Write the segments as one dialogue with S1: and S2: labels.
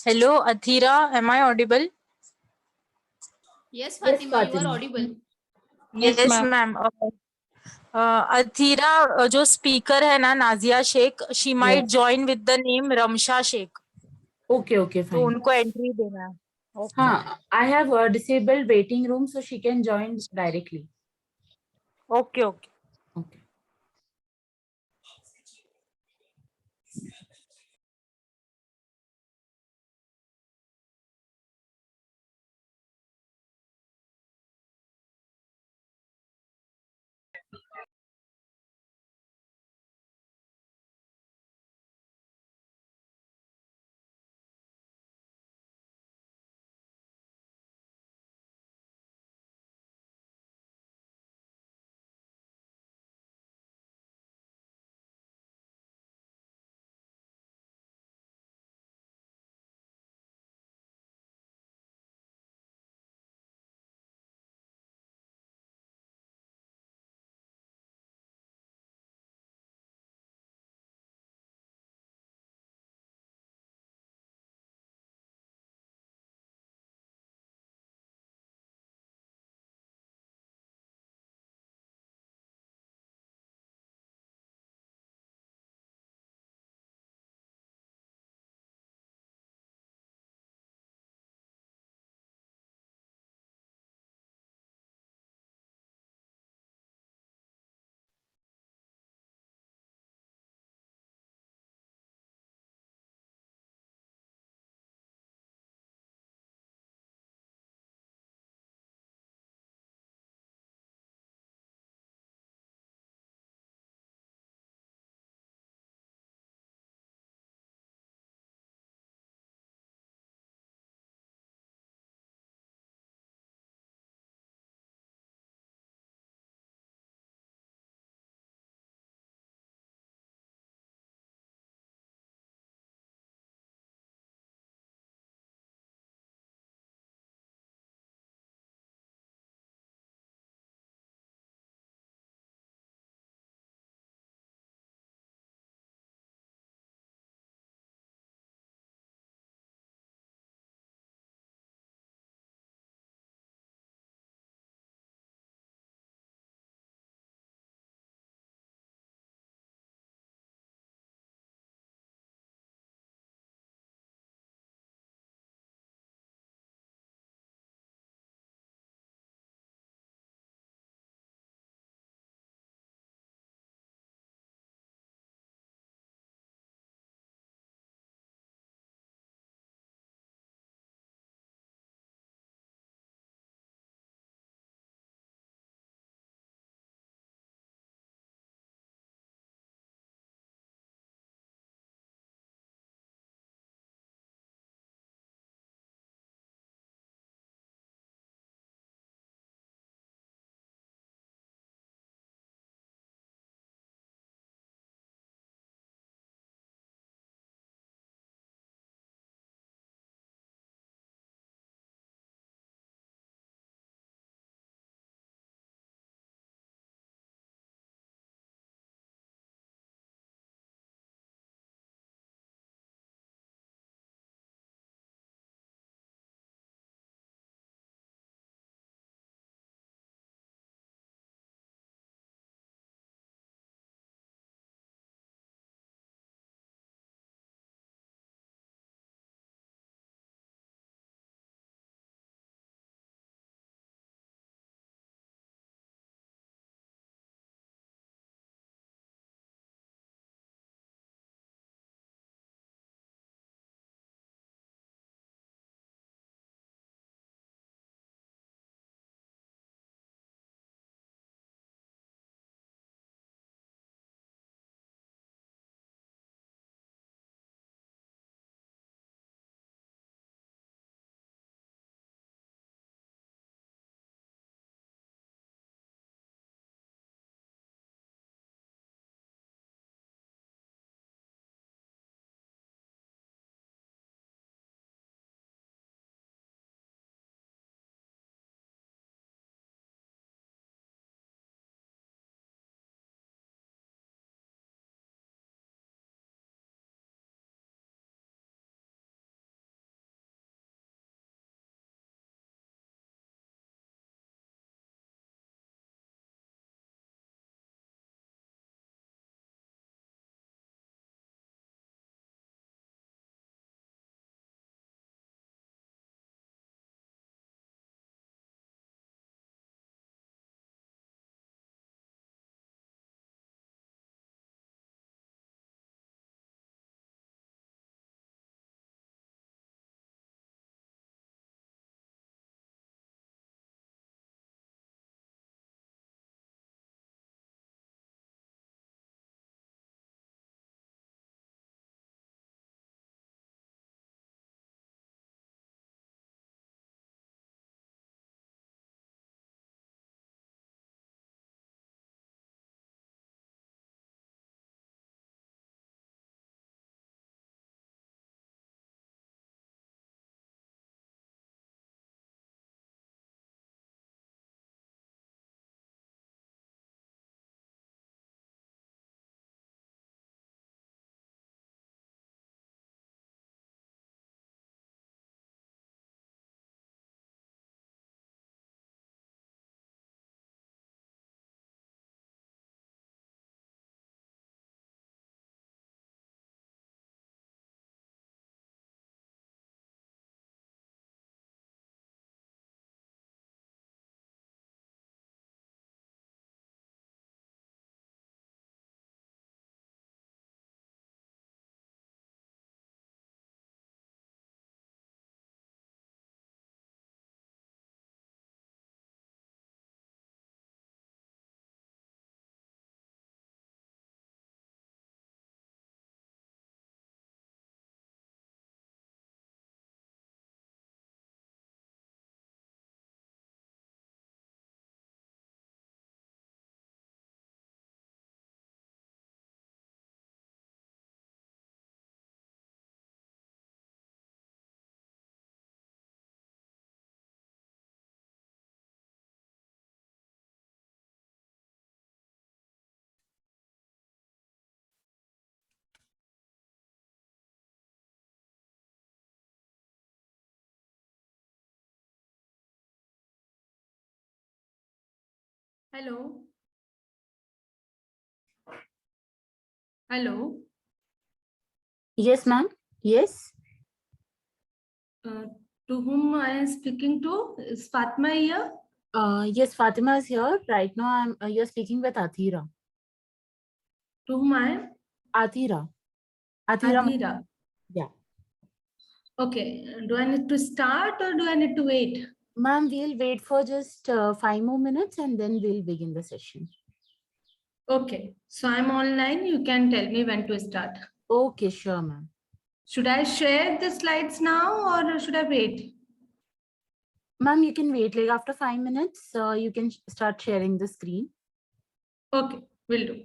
S1: Hello, Athira. Am I audible?
S2: Yes,
S3: Yes,
S2: Fatima, you are
S3: Fatima.
S2: audible.
S1: Yes,
S4: ma'am.
S1: ma'am. अथीरा जो speaker है ना Nazia Shaikh, she
S3: Yeah.
S1: Might join with the name Ramsha Shaikh,
S3: Okay,
S1: तो
S3: fine.
S1: उनको entry देना है. Okay
S3: I have a disabled waiting room, so she can join directly.
S1: Okay okay.
S3: Okay.
S2: Hello. Hello.
S3: Yes, ma'am. Yes.
S2: Uh, to whom I am speaking to? Is Fatma here?
S3: Yes, Fatima is here. Right now, you're speaking with Athira.
S2: To whom I am?
S3: Athira. Athira.
S2: Adhira.
S3: Yeah.
S2: Okay. Do I need to start or do I need to wait?
S3: Ma'am, we'll wait for just 5 more minutes and then we'll begin the session.
S2: Okay. So I'm online. You can tell me when to start.
S3: Okay, sure, ma'am.
S2: Should I share the slides now or should I wait?
S3: Ma'am, you can wait like after 5 minutes. You can start sharing the screen.
S2: Okay. Will do.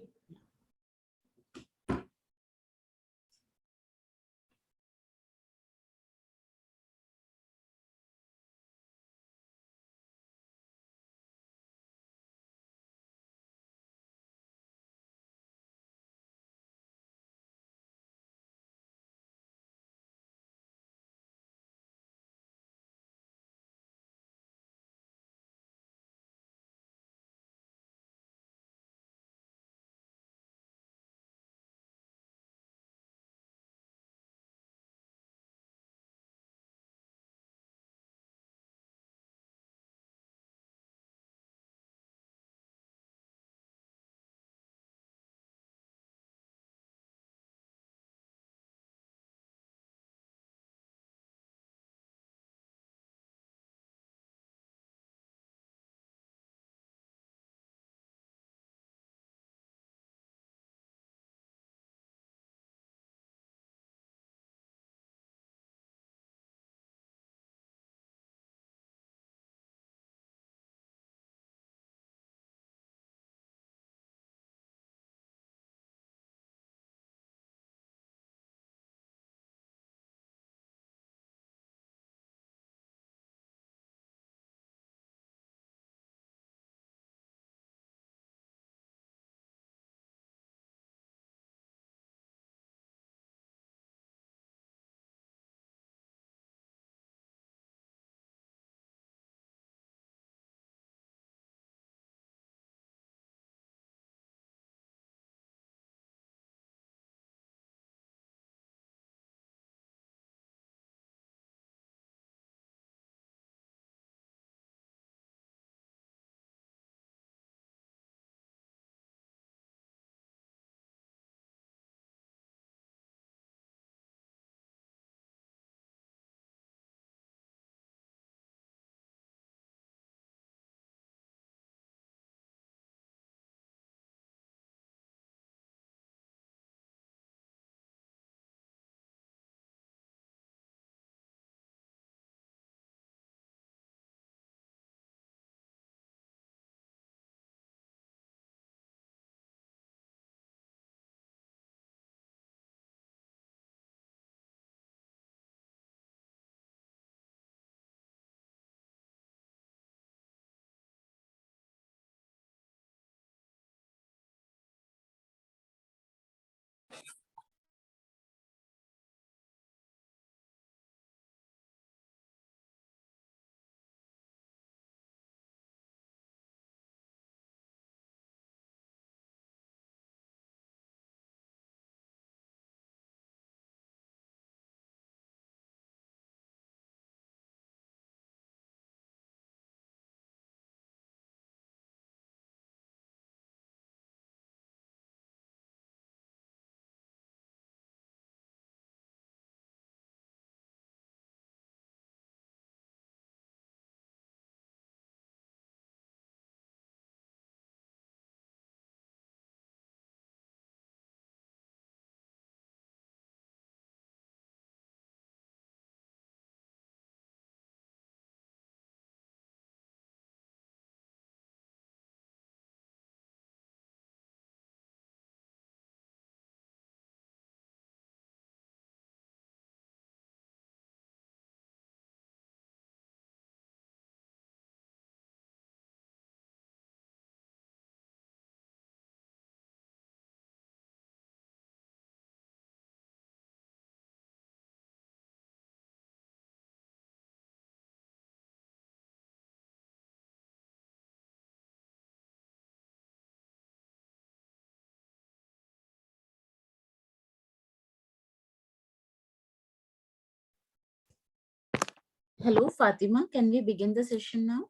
S3: Hello, Fatima. Can we begin the session now?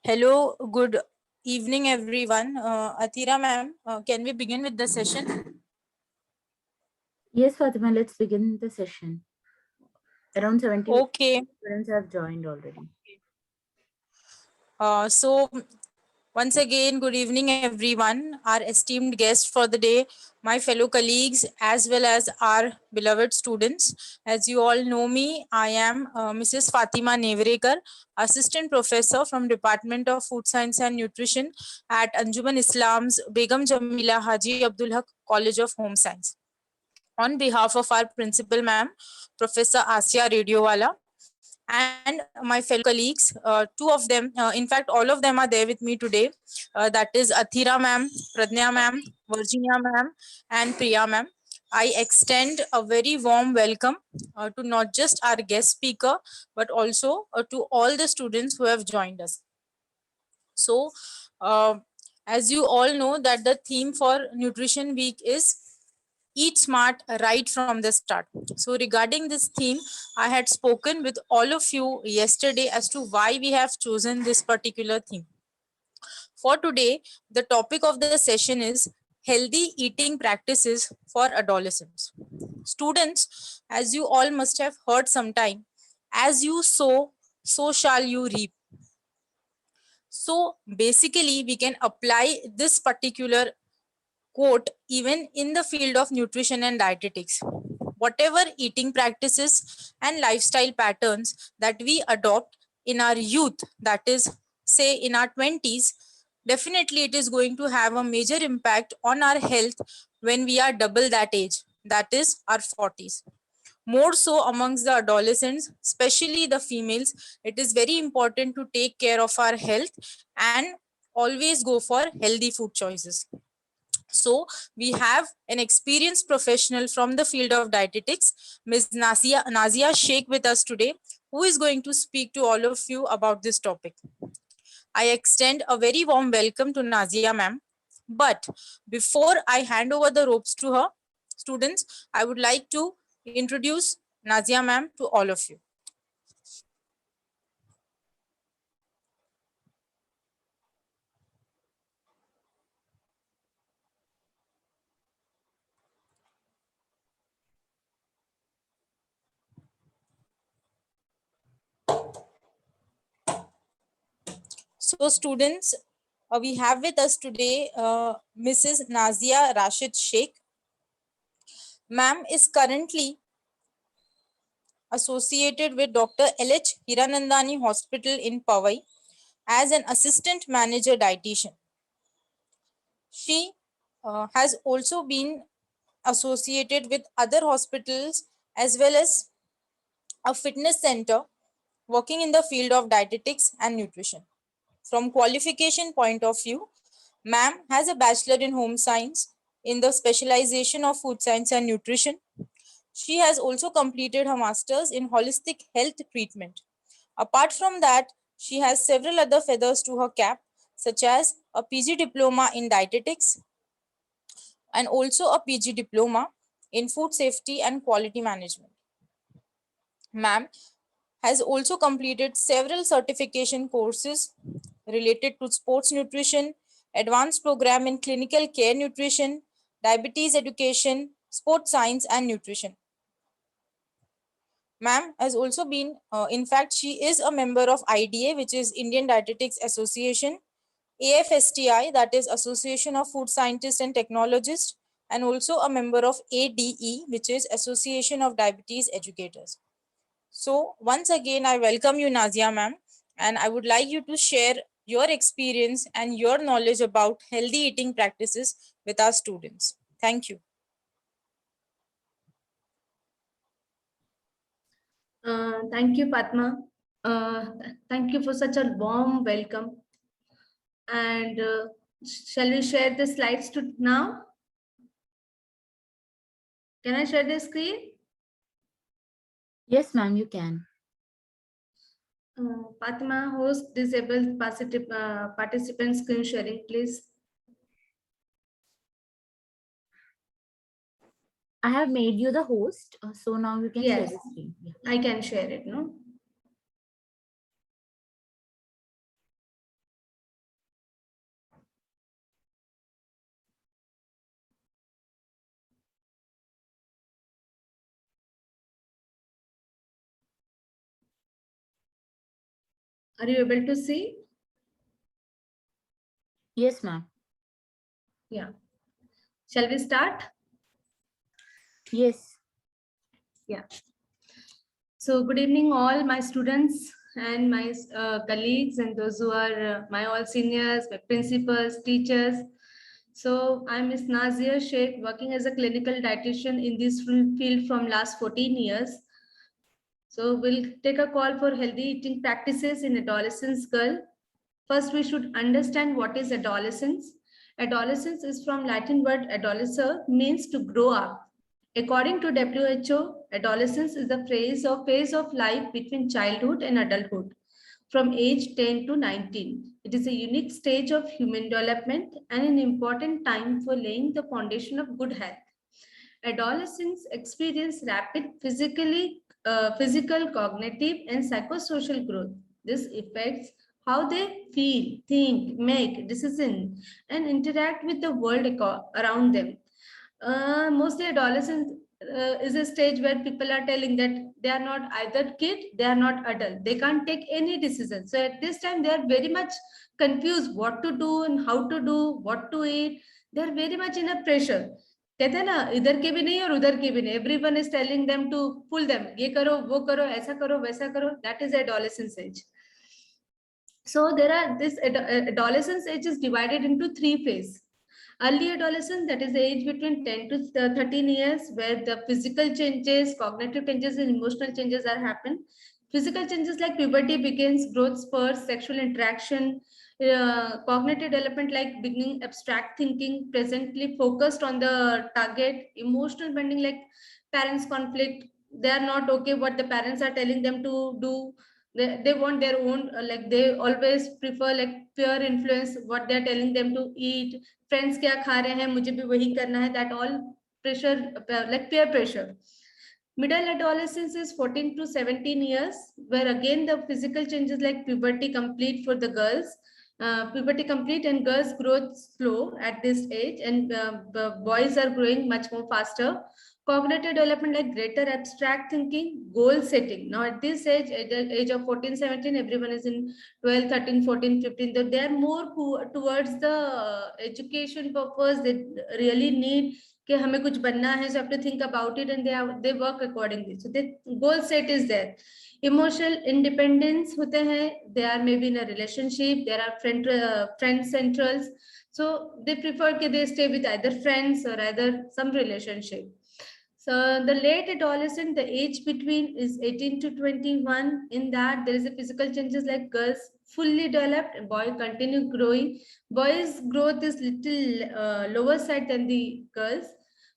S1: Hello, good evening, everyone. Athira ma'am, can we begin with the session?
S3: Yes, Fatima, let's begin the session. Around 70
S1: Okay.
S3: students have joined already.
S1: So once again, good evening, everyone. Our esteemed guest for the day, my fellow colleagues, as well as our beloved students. As you all know me, I am Mrs. Fatima Nevrekar, Assistant Professor from Department of Food Science and Nutrition at Anjuman Islam's Begum Jamila Haji Abdul Haq College of Home Science. On behalf of our principal, ma'am, Professor Asya Radiowala, and my fellow colleagues, two of them, in fact, all of them are there with me today. That is Athira ma'am, Pradnya ma'am, Virginia ma'am, and Priya ma'am. I extend a very warm welcome to not just our guest speaker, but also to all the students who have joined us. So, uh, as you all know, that the theme for Nutrition Week is Eat Smart right from the start. So regarding this theme, I had spoken with all of you yesterday as to why we have chosen this particular theme. For today, the topic of the session is healthy eating practices for adolescents. Students, as you all must have heard sometime, as you sow, so shall you reap. So basically, we can apply this particular quote even in the field of nutrition and dietetics. Whatever eating practices and lifestyle patterns that we adopt in our youth, that is, say in our 20s, definitely it is going to have a major impact on our health when we are double that age, that is, our 40s. More so amongst the adolescents, especially the females, it is very important to take care of our health and always go for healthy food choices. So we have an experienced professional from the field of dietetics, Ms. Nazia Sheikh with us today, who is going to speak to all of you about this topic. I extend a very warm welcome to Nazia ma'am. But before I hand over the ropes to her, students, I would like to introduce Nazia ma'am to all of you. So students, we have with us today Mrs. Nazia Rashid Sheikh. Ma'am is currently associated with Dr. L.H. Hiranandani Hospital in Powai as an assistant manager dietitian. She has also been associated with other hospitals as well as a fitness center working in the field of dietetics and nutrition. From qualification point of view, ma'am has a bachelor in home science in the specialization of food science and nutrition. She has also completed her master's in holistic health treatment. Apart from that, she has several other feathers to her cap, such as a PG diploma in dietetics and also a PG diploma in food safety and quality management. Ma'am has also completed several certification courses related to sports nutrition, advanced program in clinical care nutrition, diabetes education, sports science and nutrition. Ma'am has also been, in fact, she is a member of IDA, which is Indian Dietetics Association, AFSTI, that is Association of Food Scientists and Technologists, and also a member of ADE, which is Association of Diabetes Educators. So once again, I welcome you, Nazia ma'am, and I would like you to share your experience and your knowledge about healthy eating practices with our students. Thank you.
S2: Thank you, Padma. Thank you for such a warm welcome. And shall we share the slides to now? Can I share the screen?
S3: Yes, ma'am, you can.
S2: Padma, host disabled participant screen sharing, please.
S3: I have made you the host, so now you can share
S2: Yes.
S3: the screen. Yeah.
S2: I can share it, no? Are you able to see?
S3: Yes, ma'am.
S2: Yeah. Shall we start?
S3: Yes.
S2: Yeah. So good evening, all my students and my colleagues and those who are my all seniors, my principals, teachers. So I'm Ms. Nazia Sheikh, working as a clinical dietitian in this field from last 14 years. So we'll take a call for healthy eating practices in adolescence girl. First, we should understand what is adolescence. Adolescence is from Latin word adolescer, means to grow up. According to WHO, adolescence is the phase of life between childhood and adulthood, from age 10 to 19. It is a unique stage of human development and an important time for laying the foundation of good health. Adolescents experience rapid physical, cognitive, and psychosocial growth. This affects how they feel, think, make decisions, and interact with the world around them. Mostly adolescence is a stage where people are telling that they are not either kid, they are not adult, they can't take any decision. So at this time they are very much confused what to do and how to do, what to eat. They are very much in a pressure. कहते हैं ना, इधर के भी नहीं और उधर के भी नहीं. Everyone is telling them to pull them. ये करो, वो करो, ऐसा करो, वैसा करो. That is adolescence age. So there are this adolescence age is divided into 3 phases. Early adolescence, that is the age between 10 to 13 years, where the physical changes, cognitive changes, and emotional changes are happen. Physical changes like puberty begins, growth spurs, sexual interaction, cognitive development like beginning abstract thinking, presently focused on the target, emotional bonding like parents conflict. They are not okay what the parents are telling them to do. They want their own, like they always prefer like peer influence, what they're telling them to eat. Friends क्या खा रहे हैं, मुझे भी वही करना है. That all pressure, like peer pressure. Middle adolescence is 14 to 17 years, where again the physical changes like puberty complete for the girls. Puberty complete and girls growth slow at this age, and boys are growing much more faster. Cognitive development like greater abstract thinking, goal setting. Now at this age, at the age of 14, 17, everyone is in 12, 13, 14, 15. They are more towards the education purpose. They really need कि हमें कुछ बनना है, so have to think about it, and they work accordingly. So the goal set is there. Emotional independence होते हैं. They are maybe in a relationship. There are friend centrals. So they prefer कि they stay with either friends or either some relationship. So the late adolescent, the age between is 18 to 21. In that, there is a physical changes like girls fully developed, boy continue growing. Boys' growth is little lower side than the girls.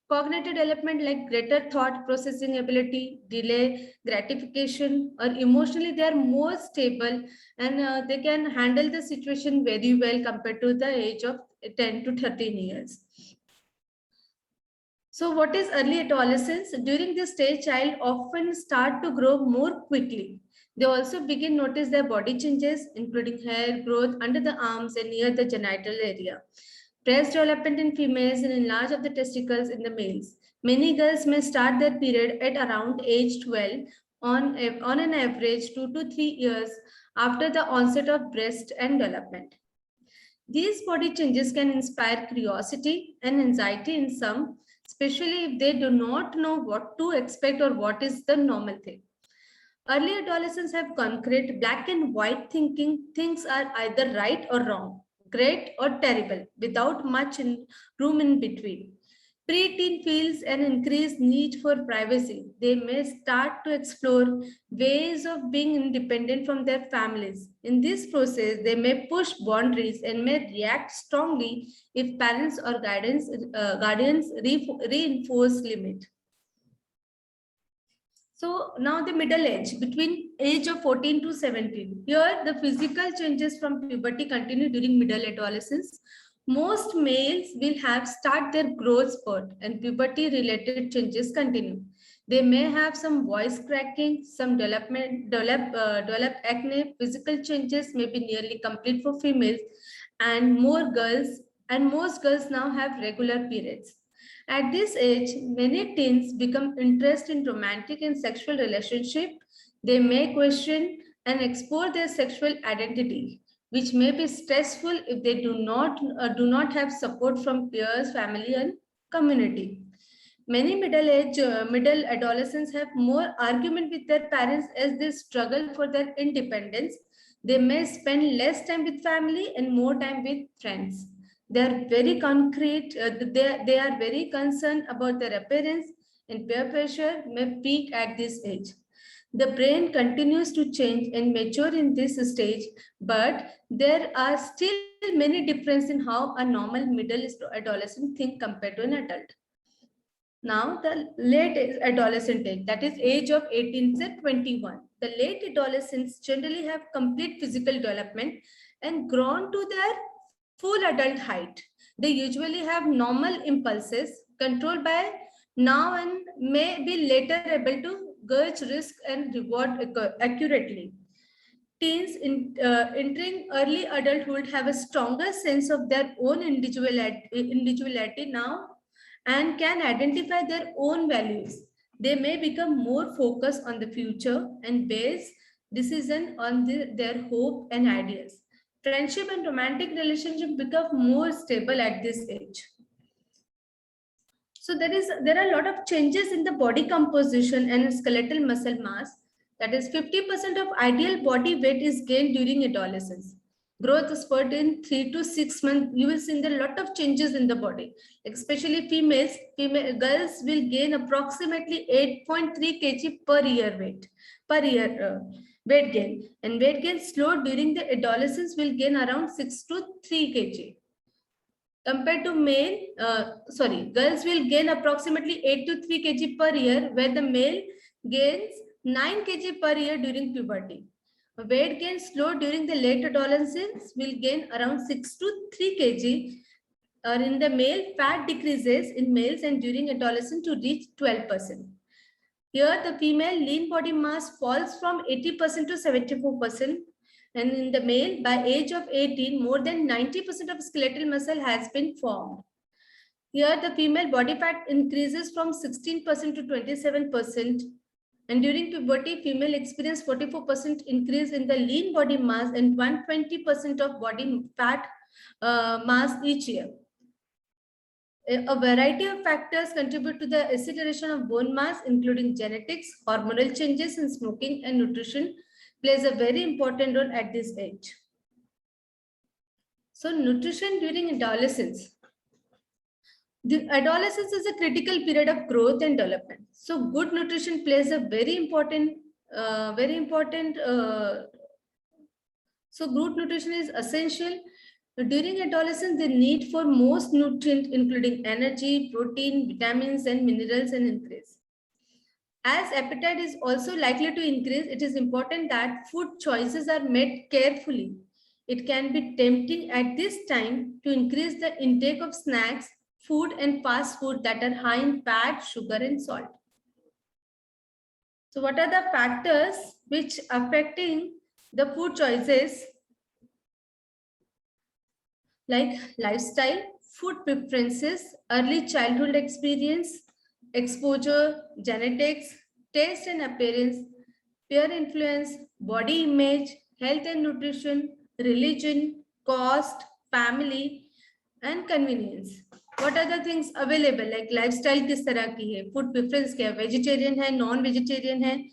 S2: Cognitive development like greater thought processing ability, delay gratification, or emotionally they are more stable, and they can handle the situation very well compared to the age of 10 to 13 years. So what is early adolescence? During this stage, child often start to grow more quickly. They also begin notice their body changes, including hair growth under the arms and near the genital area. Breast development in females and enlarge of the testicles in the males. Many girls may start their period at around age 12 on an average 2 to 3 years after the onset of breast and development. These body changes can inspire curiosity and anxiety in some, especially if they do not know what to expect or what is the normal thing. Early adolescents have concrete black and white thinking. Things are either right or wrong, great or terrible, without much room in between. Preteen feels an increased need for privacy. They may start to explore ways of being independent from their families. In this process, they may push boundaries and may react strongly if parents or guardians reinforce limit. So now the middle age, between age of 14 to 17. Here, the physical changes from puberty continue during middle adolescence. Most males will have start their growth spurt and puberty related changes continue. They may have some voice cracking, some develop acne. Physical changes may be nearly complete for females and most girls now have regular periods. At this age, many teens become interested in romantic and sexual relationship. They may question and explore their sexual identity, which may be stressful if they do not have support from peers, family, and community. Many middle adolescents have more argument with their parents as they struggle for their independence. They may spend less time with family and more time with friends. They are very concrete. They are very concerned about their appearance, and peer pressure may peak at this age. The brain continues to change and mature in this stage, but there are still many differences in how a normal middle adolescent thinks compared to an adult. Now, the late adolescent age, that is age of 18 to 21. The late adolescents generally have complete physical development and grown to their full adult height. They usually have normal impulses controlled by now and may be later able to gauge risk and reward accurately. Teens entering early adulthood have a stronger sense of their own individuality now and can identify their own values. They may become more focused on the future and base decision on their hope and ideas. Friendship and romantic relationship become more stable at this age. So there are a lot of changes in the body composition and skeletal muscle mass. That is 50% of ideal body weight is gained during adolescence. Growth spurt in 3 to 6 months. You will see there a lot of changes in the body, especially girls will gain approximately 8.3 kg per year weight gain, and weight gain slow during the adolescence will gain around 6 to 3 kg. Compared to girls will gain approximately 8 to 3 kg per year, where the male gains 9 kg per year during puberty. Weight gain slow during the late adolescence will gain around 6 to 3 kg. Or in the male, fat decreases in males and during adolescence to reach 12%. Here, the female lean body mass falls from 80% to 74%. And in the male, by age of 18, more than 90% of skeletal muscle has been formed. Here, the female body fat increases from 16% to 27%. And during puberty, female experience 44% increase in the lean body mass and 120% of body fat mass each year. A variety of factors contribute to the acceleration of bone mass, including genetics, hormonal changes in smoking, and nutrition plays a very important role at this age. So nutrition during adolescence. The adolescence is a critical period of growth and development. So good nutrition plays a very important. So good nutrition is essential. During adolescence, the need for most nutrients, including energy, protein, vitamins, and minerals, and increase. As appetite is also likely to increase, it is important that food choices are made carefully. It can be tempting at this time to increase the intake of snacks, food, and fast food that are high in fat, sugar, and salt. So what are the factors which affecting the food choices? Like lifestyle, food preferences, early childhood experience, exposure, genetics, taste and appearance, peer influence, body image, health and nutrition, religion, cost, family, and convenience. what are the things available, like lifestyle किस तरह की है, food preference क्या है, vegetarian है, non-vegetarian है,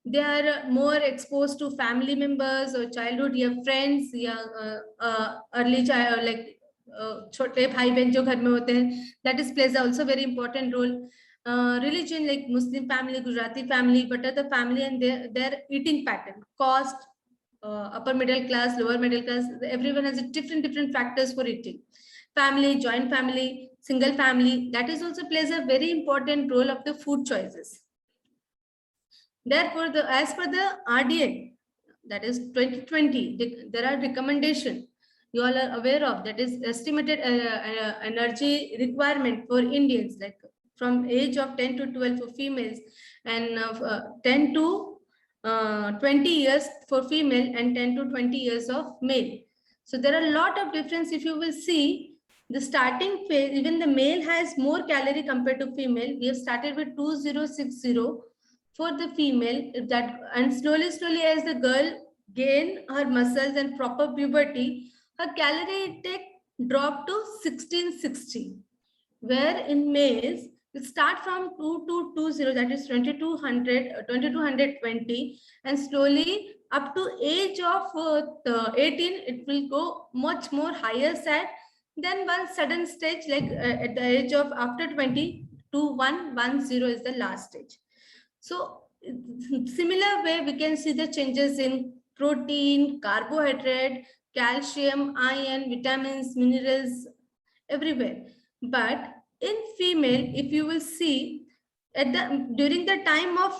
S2: they are more exposed to family members or childhood या friends या early child, like छोटे भाई बहन जो घर में होते हैं, that is plays also very important role. Religion, like Muslim family, Gujarati family, what are the family and their eating pattern, cost, upper middle class, lower middle class, everyone has a different factors for eating. Family, joint family, single family, that is also plays a very important role of the food choices. Therefore, as per the RDA, that is 2020, there are recommendations you all are aware of, that is estimated energy requirement for Indians, like from age of 10 to 12 for females, and 10 to 20 years for female, and 10 to 20 years of male. So there are a lot of difference. If you will see the starting phase, even the male has more calorie compared to female. We have started with 2060 for the female, that, and slowly as the girl gain her muscles and proper puberty, her calorie intake dropped to 1660, where in males it start from 2220, that is 2220, and slowly up to age of 18 it will go much more higher side. Then one sudden stage, like at the age of after 20 to 110 is the last stage. So similar way we can see the changes in protein, carbohydrate, calcium, iron, vitamins, minerals, everywhere. But in female, if you will see, at the during the time of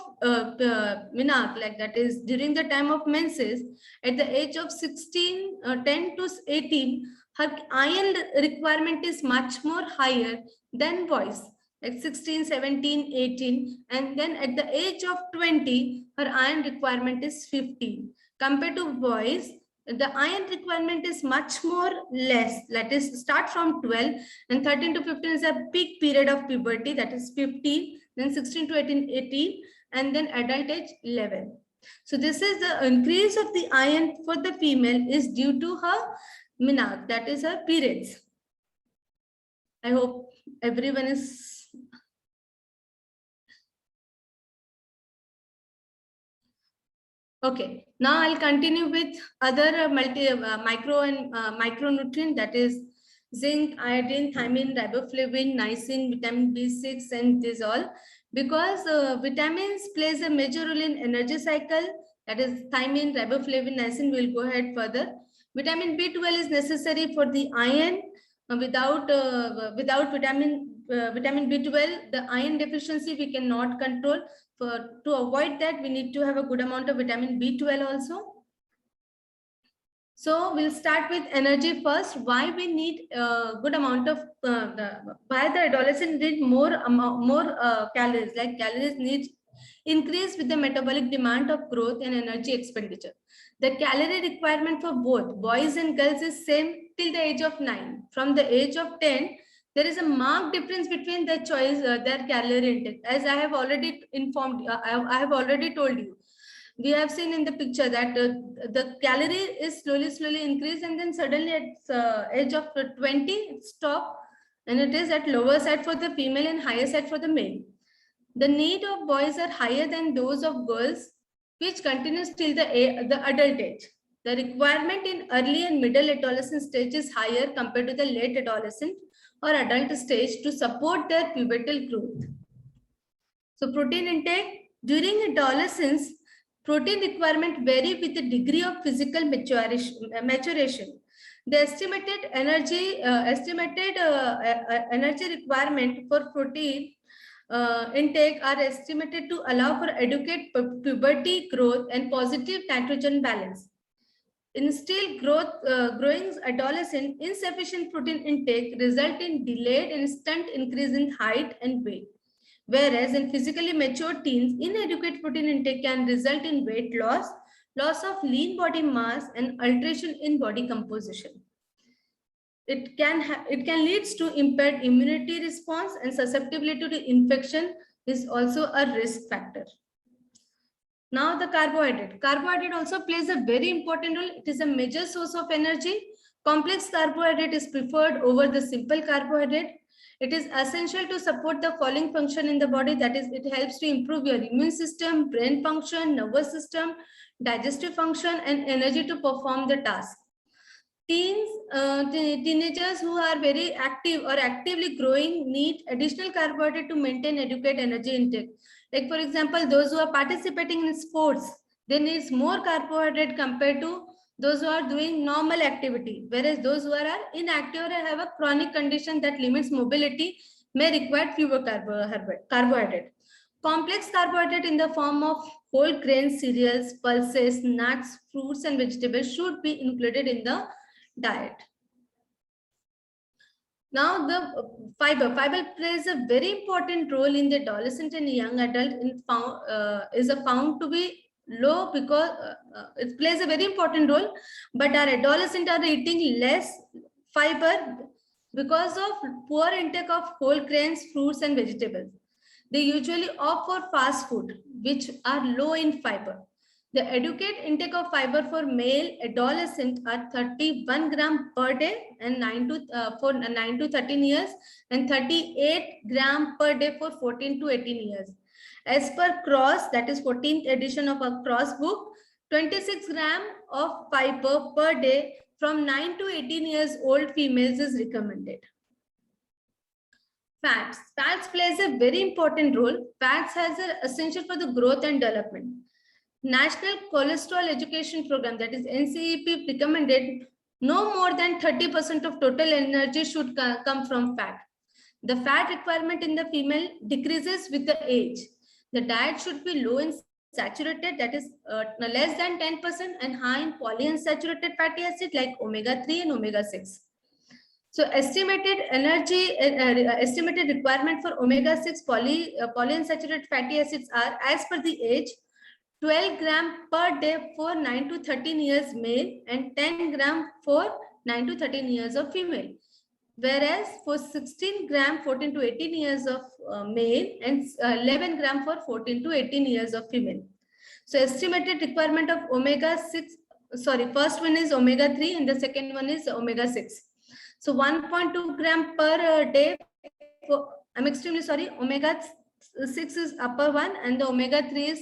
S2: menarche, like that is during the time of menses, at the age of 16, 10 to 18, her iron requirement is much more higher than boys, like 16, 17, 18, and then at the age of 20, her iron requirement is 15. Compared to boys, the iron requirement is much more less, that is start from 12, and 13 to 15 is a peak period of puberty, that is 15, then 16 to 18, and then adult age 11. So this is the increase of the iron for the female is due to her menarche, that is her periods. I hope everyone is okay. Now I'll continue with other micro and micronutrient, that is zinc, iodine, thiamine, riboflavin, niacin, vitamin B6, and this all, because vitamins plays a major role in energy cycle, that is thiamine, riboflavin, niacin. We'll go ahead further. Vitamin B12 is necessary for the iron. Without vitamin B12, the iron deficiency we cannot control. To avoid that, we need to have a good amount of vitamin B12 also. So we'll start with energy first. Why we need a good amount of why the adolescent need more calories, like calories needs increase with the metabolic demand of growth and energy expenditure. The calorie requirement for both boys and girls is same till the age of 9. From the age of 10, there is a marked difference between their choice, their calorie intake. As I have already informed, I have already told you. We have seen in the picture that the calorie is slowly increase, and then suddenly at age of 20 it stop, and it is at lower side for the female and higher side for the male. The need of boys are higher than those of girls, which continues till the adult age. The requirement in early and middle adolescent stage is higher compared to the late adolescent or adult stage to support their pubertal growth. So protein intake during adolescence, protein requirement vary with the degree of physical maturation. The estimated energy requirement for protein intake are estimated to allow for adequate puberty growth and positive nitrogen balance. In still growing adolescent, insufficient protein intake result in delayed instant increase in height and weight. Whereas in physically mature teens, inadequate protein intake can result in weight loss, loss of lean body mass, and alteration in body composition. It can lead to impaired immunity response, and susceptibility to infection is also a risk factor. Now the carbohydrate. Carbohydrate also plays a very important role. It is a major source of energy. Complex carbohydrate is preferred over the simple carbohydrate. It is essential to support the following function in the body. That is, it helps to improve your immune system, brain function, nervous system, digestive function, and energy to perform the task. Teenagers who are very active or actively growing need additional carbohydrate to maintain adequate energy intake. Like for example, those who are participating in sports, they need more carbohydrate compared to those who are doing normal activity. Whereas those who are inactive or have a chronic condition that limits mobility may require fewer carbohydrate. Complex carbohydrate in the form of whole grain cereals, pulses, nuts, fruits, and vegetables should be included in the diet. Now the fiber plays a very important role in the adolescent and young adult. Is found to be low because it plays a very important role, but our adolescents are eating less fiber because of poor intake of whole grains, fruits, and vegetables. They usually opt for fast food, which are low in fiber. The adequate intake of fiber for male adolescent are 31 gram per day and 9 to 13 years, and 38 gram per day for 14 to 18 years. As per Cross, that is 14th edition of a Cross book, 26 gram of fiber per day from 9 to 18 years old females is recommended. Fats plays a very important role. Fats has an essential for the growth and development. National Cholesterol Education Program, that is NCEP, recommended no more than 30% of total energy should come from fat. The fat requirement in the female decreases with the age. The diet should be low in saturated, that is less than 10%, and high in polyunsaturated fatty acid like omega-3 and omega-6. So estimated estimated requirement for omega-6 polyunsaturated fatty acids are, as per the age, 12 gram per day for 9 to 13 years male and 10 gram for 9 to 13 years of female. Whereas for 16 gram 14 to 18 years of male and 11 gram for 14 to 18 years of female. So estimated requirement of omega-6, first one is omega-3 and the second one is omega-6. So 1.2 gram per day for, I'm extremely sorry, omega-6 is upper one and the omega-3 is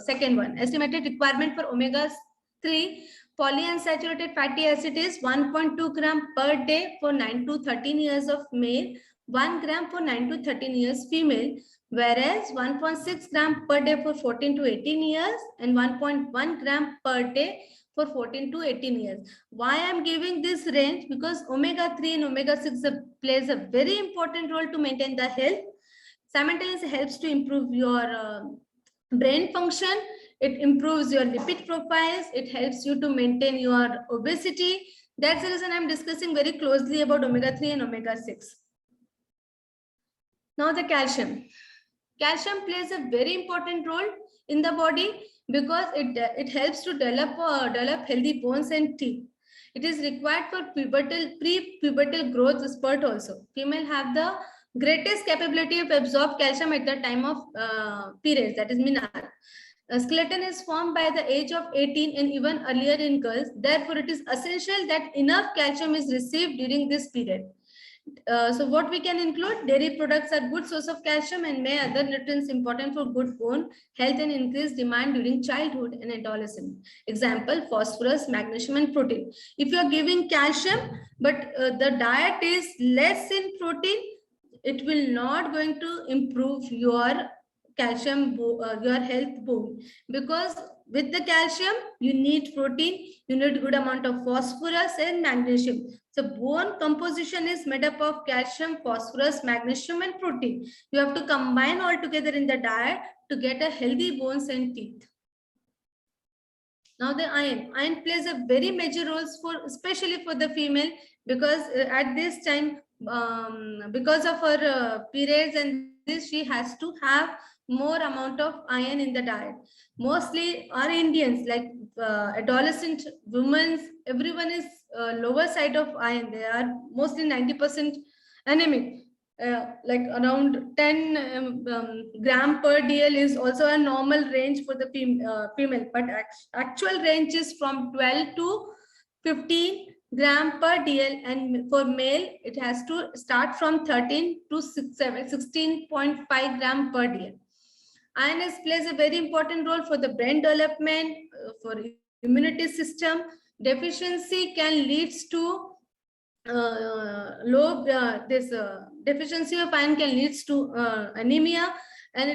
S2: second one. Estimated requirement for omega-3 polyunsaturated fatty acid is 1.2 gram per day for 9 to 13 years of male, 1 gram for 9 to 13 years female, whereas 1.6 gram per day for 14 to 18 years and 1.1 gram per day for 14 to 18 years. Why I'm giving this range? Because omega-3 and omega-6 plays a very important role to maintain the health. Simultaneously helps to improve your brain function. It improves your lipid profiles. It helps you to maintain your obesity. That's the reason I'm discussing very closely about omega-3 and omega-6. Now the calcium. Calcium plays a very important role in the body because it helps to develop healthy bones and teeth. It is required for pre-pubertal growth spurt also. Female have the greatest capability of absorb calcium at the time of periods, that is menarche. Skeleton is formed by the age of 18 and even earlier in girls. Therefore, it is essential that enough calcium is received during this period. So what we can include, dairy products are good source of calcium and may other nutrients important for good bone health and increased demand during childhood and adolescence. Example, phosphorus, magnesium and protein. If you are giving calcium, but the diet is less in protein, it will not going to improve your calcium, your health bone, because with the calcium, you need protein, you need good amount of phosphorus and magnesium. So bone composition is made up of calcium, phosphorus, magnesium and protein. You have to combine all together in the diet to get a healthy bones and teeth. Now the iron. Iron plays a very major role especially for the female, because at this time, because of her periods and this, she has to have more amount of iron in the diet. Mostly our Indians, like adolescent women, everyone is lower side of iron. They are mostly 90% anemic. Like around 10 gram per DL is also a normal range for the female, but actual range is from 12 to 15 gram per DL, and for male, it has to start from 13 to 16.5 gram per DL. Iron plays a very important role for the brain development, for immunity system. Deficiency can lead to deficiency of iron can lead to anemia, and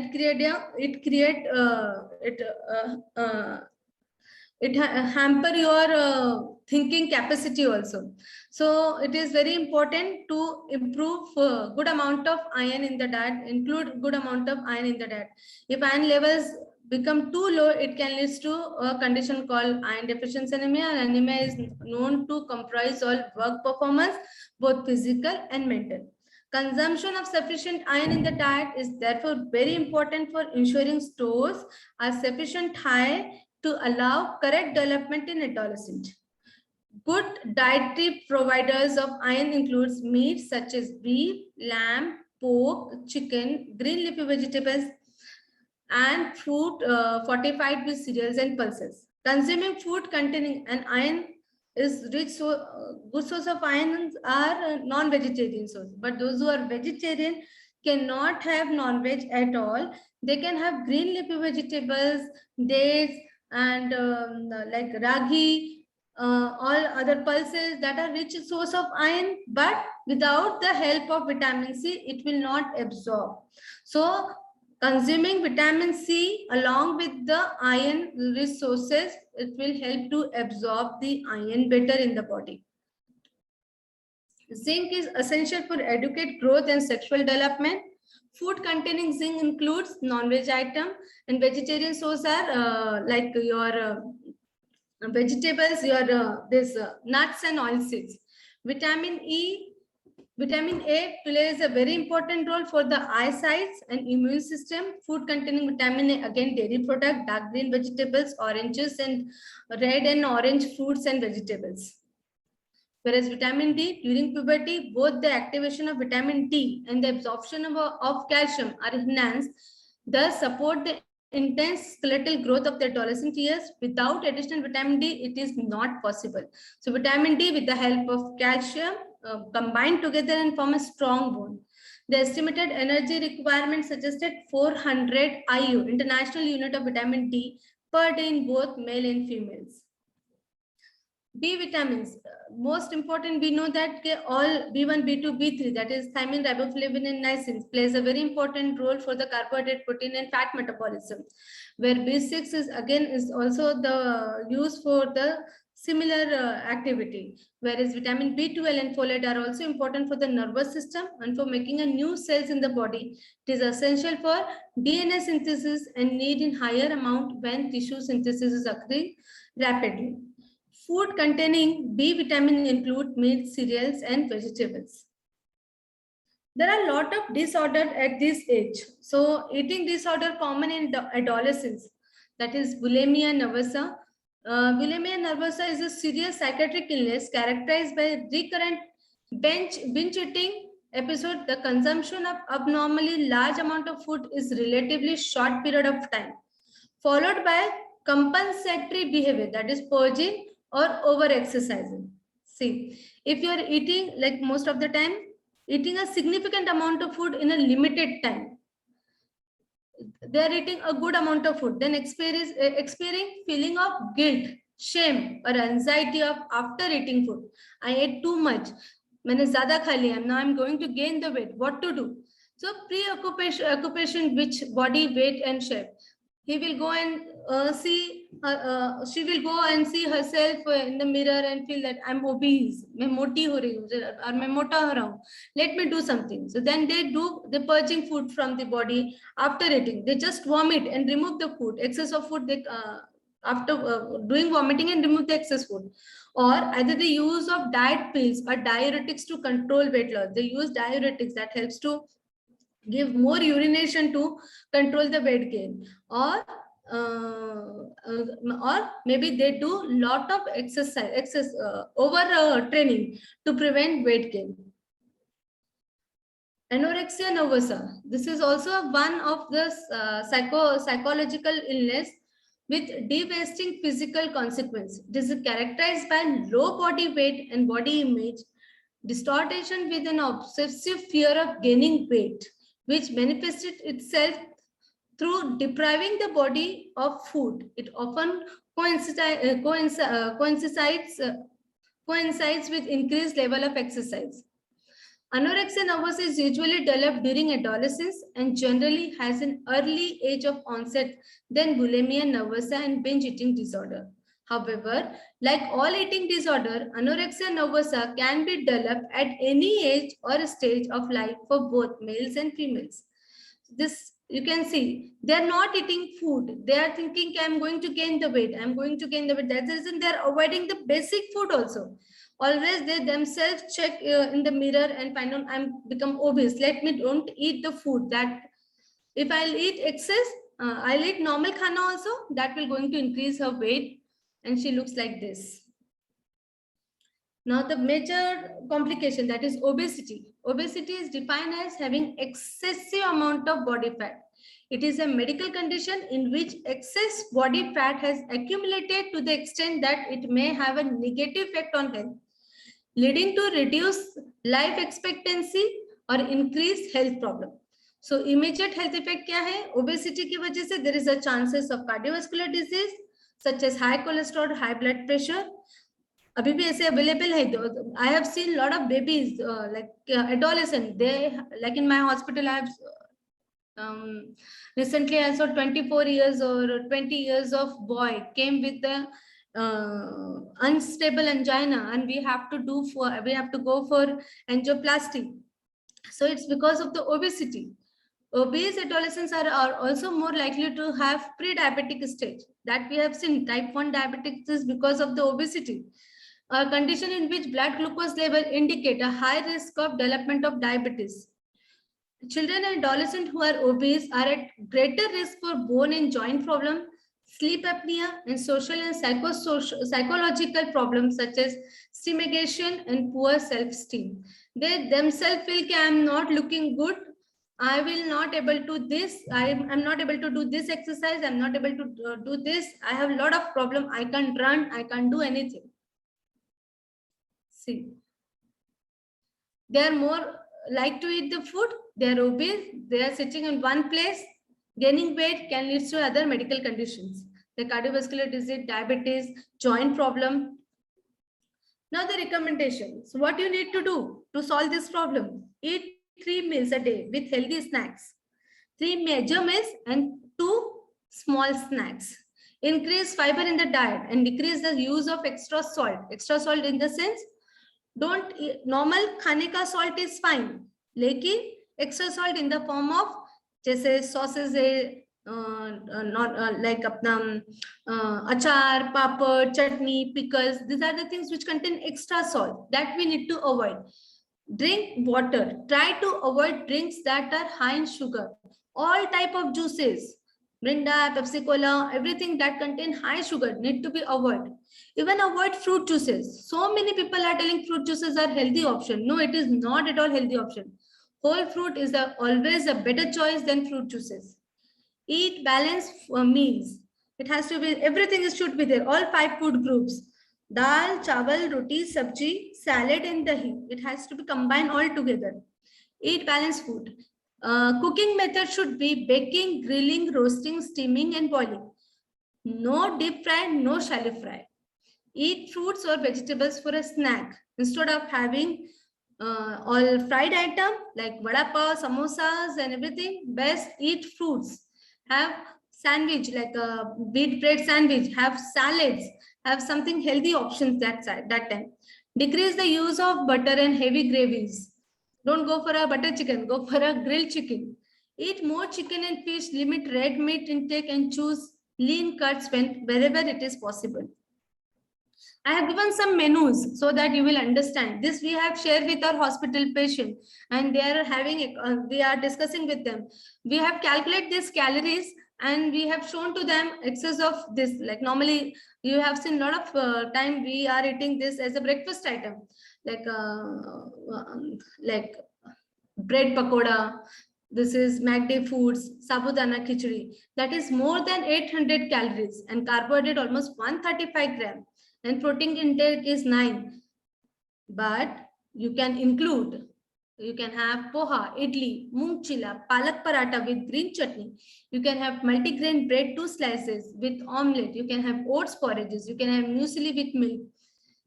S2: it hamper your thinking capacity also. So it is very important to improve good amount of iron in the diet, include good amount of iron in the diet. If iron levels become too low, it can lead to a condition called iron deficiency anemia. And anemia is known to comprise all work performance, both physical and mental. Consumption of sufficient iron in the diet is therefore very important for ensuring stores are sufficient high to allow correct development in adolescent. Good dietary providers of iron includes meat such as beef, lamb, pork, chicken, green leafy vegetables, and fruit fortified with cereals and pulses. Consuming food containing an iron is rich, good source of iron are non-vegetarian source. But those who are vegetarian cannot have non-veg at all. They can have green leafy vegetables, dates, and like ragi, all other pulses that are rich source of iron, but without the help of vitamin C, it will not absorb. So consuming vitamin C along with the iron resources, it will help to absorb the iron better in the body. Zinc is essential for adequate growth and sexual development. Food containing zinc includes non-veg item, and vegetarian sources are like your vegetables, your nuts and oilseeds. Vitamin A plays a very important role for the eyesight and immune system. Food containing vitamin A, again, dairy product, dark green vegetables, oranges, and red and orange fruits and vegetables. Whereas vitamin D, during puberty, both the activation of vitamin D and the absorption of calcium are enhanced, thus support the intense skeletal growth of the adolescent years. Without additional vitamin D, it is not possible. So vitamin D, with the help of calcium, combine together and form a strong bone. The estimated energy requirement suggested 400 IU, International Unit of Vitamin D, per day in both male and females. B vitamins, most important, we know that all B1, B2, B3, that is thiamine, riboflavin, and niacin, plays a very important role for the carbohydrate, protein, and fat metabolism. Where B6 is also the use for the similar activity. Whereas vitamin B12 and folate are also important for the nervous system and for making a new cells in the body. It is essential for DNA synthesis and need in higher amount when tissue synthesis is occurring rapidly. Food containing B vitamin include meat, cereals, and vegetables. There are a lot of disorders at this age. So eating disorder common in the adolescents, that is bulimia nervosa. Bulimia nervosa is a serious psychiatric illness characterized by recurrent binge eating episode. The consumption of abnormally large amount of food is relatively short period of time, followed by compensatory behavior, that is purging or over exercising. See, if you are eating, like most of the time, eating a significant amount of food in a limited time, they are eating a good amount of food, then experiencing feeling of guilt, shame, or anxiety of after eating food. I ate too much. मैंने ज़्यादा खा लिया. Now I'm going to gain the weight. What to do? So preoccupation, which body weight and shape. He will go and she will go and see herself in the mirror and feel that I'm obese, मैं मोटी हो रही हूँ और मैं मोटा हो रहा हूँ. Let me do something. So then they do the purging food from the body after eating. They just vomit and remove the food, excess of food. They after doing vomiting and remove the excess food. Or either the use of diet pills or diuretics to control weight loss. They use diuretics that helps to give more urination to control the weight gain, or maybe they do lot of exercise, over training to prevent weight gain. Anorexia nervosa. This is also one of the psychological illness with devastating physical consequences. It is characterized by low body weight and body image, distortion with an obsessive fear of gaining weight, which manifested itself through depriving the body of food. It often coincides with increased level of exercise. Anorexia nervosa is usually developed during adolescence and generally has an early age of onset than bulimia nervosa and binge eating disorder. However, like all eating disorder, anorexia nervosa can be developed at any age or stage of life for both males and females. This you can see they are not eating food. They are thinking, I'm going to gain the weight. I'm going to gain the weight. That's the reason they are avoiding the basic food also. Always they themselves check in the mirror and find out I'm become obese. Let me don't eat the food that if I'll eat excess, I'll eat normal khana also. That will going to increase her weight, and she looks like this. Now the major complication, that is obesity. Obesity is defined as having excessive amount of body fat. It is a medical condition in which excess body fat has accumulated to the extent that it may have a negative effect on health, leading to reduced life expectancy or increased health problem. So immediate health effect क्या है? Obesity की वजह से there is a chances of cardiovascular disease such as high cholesterol, high blood pressure. अभी भी ऐसे available है. I have seen lot of babies adolescent. They like in my hospital I have recently I saw 24 years or 20 years of boy came with the unstable angina, and we have to go for angioplasty. So it's because of the obesity. Obese adolescents are also more likely to have pre-diabetic stage. That we have seen. Type 1 diabetes is because of the obesity, a condition in which blood glucose level indicate a high risk of development of diabetes. Children and adolescents who are obese are at greater risk for bone and joint problem, sleep apnea, and social and psychological problems such as stimulation and poor self-esteem. They themselves feel that I am not looking good. I will not able to this. I'm not able to do this exercise. I'm not able to do this. I have a lot of problem. I can't run. I can't do anything. See, they are more like to eat the food. They are obese. They are sitting in one place. Gaining weight can lead to other medical conditions like cardiovascular disease, diabetes, joint problem. Now the recommendations. What you need to do to solve this problem? Eat 3 meals a day with healthy snacks. 3 major meals and 2 small snacks. Increase fiber in the diet and decrease the use of extra salt. Extra salt in the sense, don't eat, normal खाने का salt is fine. लेकिन extra salt in the form of जैसे sauces है, like अपना achar, papad, chutney, pickles. These are the things which contain extra salt that we need to avoid. Drink water. Try to avoid drinks that are high in sugar. All type of juices, Mirinda, Pepsi Cola, everything that contain high sugar need to be avoided. Even avoid fruit juices. So many people are telling fruit juices are healthy option. No, it is not at all healthy option. Whole fruit is always a better choice than fruit juices. Eat balanced meals. It has to be, everything should be there. All 5 food groups. Dal, chawal, roti, sabji, salad and dahi. It has to be combined all together. Eat balanced food. Cooking method should be baking, grilling, roasting, steaming and boiling. No deep fry, no shallow fry. Eat fruits or vegetables for a snack. Instead of having all fried item like vada pav, samosas and everything, best eat fruits. Have sandwich like a wheat bread sandwich. Have salads. Have something healthy options that time. Decrease the use of butter and heavy gravies. Don't go for a butter chicken. Go for a grilled chicken. Eat more chicken and fish. Limit red meat intake and choose lean cuts wherever it is possible. I have given some menus so that you will understand. This we have shared with our hospital patient, and they are having. We are discussing with them. We have calculated these calories, and we have shown to them excess of this. Like normally, you have seen a lot of time we are eating this as a breakfast item, like bread pakoda, this is MACD Foods, Sabudana Khichdi. That is more than 800 calories and carbohydrate almost 135 grams. And protein intake is 9. But you can include, you can have poha, idli, moong chilla, palak paratha with green chutney. You can have multigrain bread, 2 slices with omelette. You can have oats porridges. You can have muesli with milk.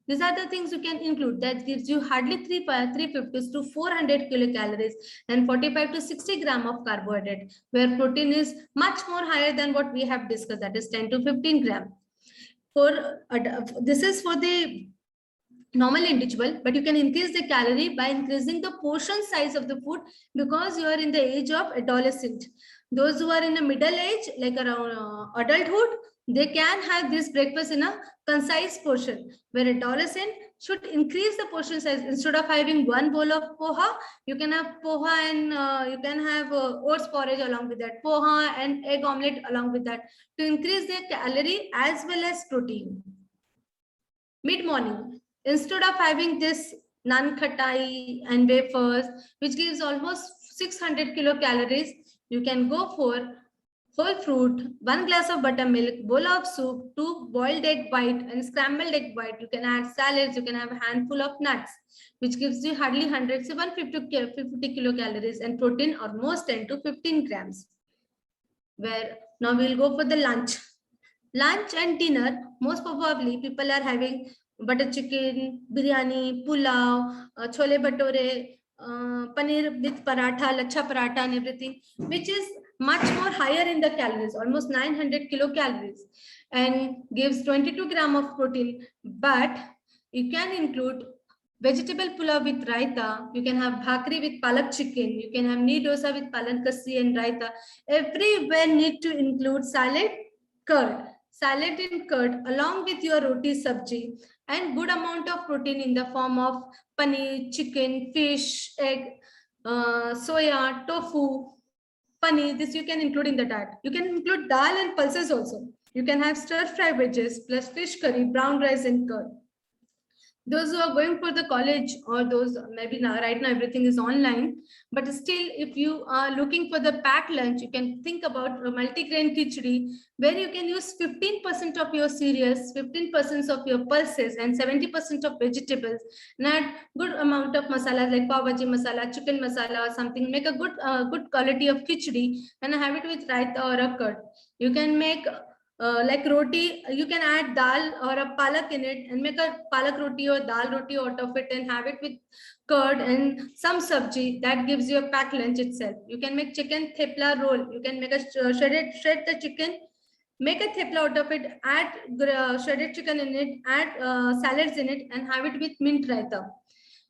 S2: These are the things you can include. That gives you hardly 350 to 400 kilocalories and 45 to 60 gram of carbohydrate, where protein is much more higher than what we have discussed, that is 10 to 15 gram. This is for the normal individual, but you can increase the calorie by increasing the portion size of the food, because you are in the age of adolescent. Those who are in the middle age, like around adulthood, they can have this breakfast in a concise portion, where adolescent should increase the portion size. Instead of having one bowl of poha, you can have poha and you can have oats porridge along with that, poha and egg omelette along with that, to increase their calorie as well as protein. Mid-morning, instead of having this naan khatai and wafers, which gives almost 600 kilocalories, you can go for whole fruit, 1 glass of buttermilk, bowl of soup, 2 boiled egg white and scrambled egg white. You can add salads, you can have a handful of nuts, which gives you hardly 100, so 150 kilocalories and protein almost 10 to 15 grams. Where now we'll go for the lunch. Lunch and dinner, most probably people are having butter chicken, biryani, pulao, chole bhature, paneer with paratha, lacha paratha and everything, which is much more higher in the calories, almost 900 kilocalories, and gives 22 gram of protein. But you can include vegetable pulao with raita, you can have bhakri with palak chicken, you can have nee dosa with palan kassi and raita. Everywhere need to include salad, curd. Salad and curd along with your roti sabji, and good amount of protein in the form of paneer, chicken, fish, egg, soya, tofu, paneer. This you can include in the diet. You can include dal and pulses also. You can have stir fry veggies plus fish curry, brown rice and curd. Those who are going for the college, or those maybe now right now everything is online, but still if you are looking for the packed lunch, you can think about a multigrain khichdi, where you can use 15% of your cereals, 15% of your pulses and 70% of vegetables, and add good amount of masalas like pav bhaji masala, chicken masala or something. Make a good quality of khichdi and have it with raita or a curd. You can make like roti, you can add dal or a palak in it and make a palak roti or dal roti out of it and have it with curd and some sabji. That gives you a packed lunch itself. You can make chicken thepla roll. You can make a shred the chicken, make a thepla out of it, add shredded chicken in it, add salads in it and have it with mint raita.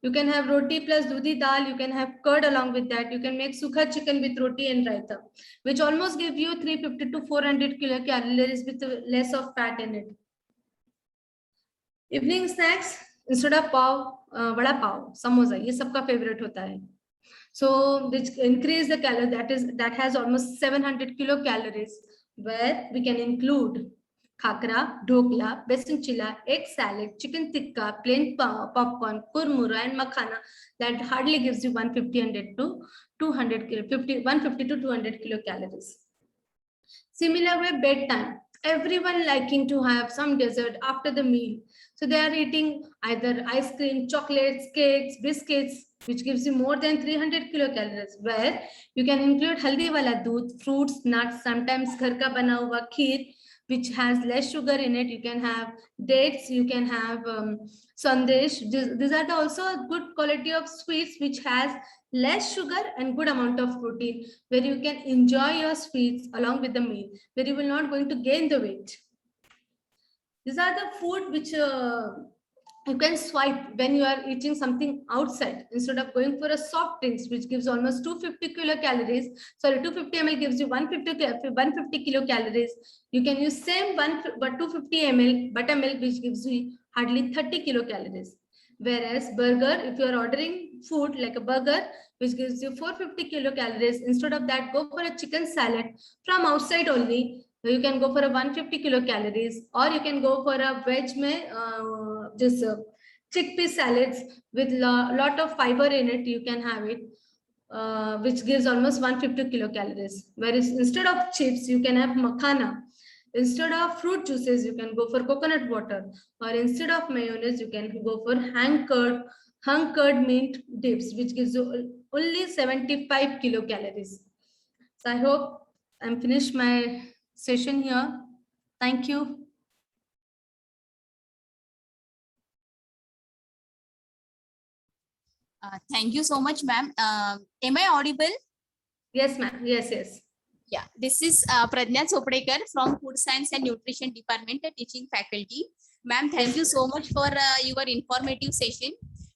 S2: You can have roti plus dudhi dal. You can have curd along with that. You can make sukha chicken with roti and raita, which almost give you 350 to 400 kilocalories with less of fat in it. Evening snacks, instead of pav, vada pav, samosa, ये सबका favorite होता है. So which increase the calorie, that has almost 700 kilocalories, where we can include khakra, dhokla, besan chilla, egg salad, chicken tikka, plain popcorn, kurmura and makhana. That hardly gives you 150 to 200 kilocalories. Similar way, bedtime. Everyone liking to have some dessert after the meal. So they are eating either ice cream, chocolates, cakes, biscuits, which gives you more than 300 kilocalories, where you can include haldi wala doodh, fruits, nuts, sometimes ghar ka bana hua kheer, which has less sugar in it. You can have dates, you can have sandesh. These are also a good quality of sweets which has less sugar and good amount of protein, where you can enjoy your sweets along with the meal, where you will not going to gain the weight. These are the food which you can swipe when you are eating something outside, instead of going for a soft drinks, which gives almost 250 kilocalories. Sorry, 250 ml gives you 150 kilocalories. You can use same 250 ml buttermilk, which gives you hardly 30 kilocalories. Whereas burger, if you are ordering food like a burger, which gives you 450 kilocalories, instead of that, go for a chicken salad from outside only. You can go for a 150 kilocalories, or you can go for a veg mein just chickpea salads with lot of fiber in it. You can have it. which gives almost 150 kilocalories. Whereas instead of chips, you can have makhana. Instead of fruit juices, you can go for coconut water. Or instead of mayonnaise, you can go for hung curd mint dips, which gives you only 75 kilocalories. So I hope I'm finished my session here. Thank you.
S4: Thank you so much, ma'am. Am I audible?
S2: Yes, ma'am. Yes, yes.
S4: Yeah, this is Pradnya Chopdekar from Food Science and Nutrition Department, a teaching faculty. Ma'am, thank you so much for your informative session.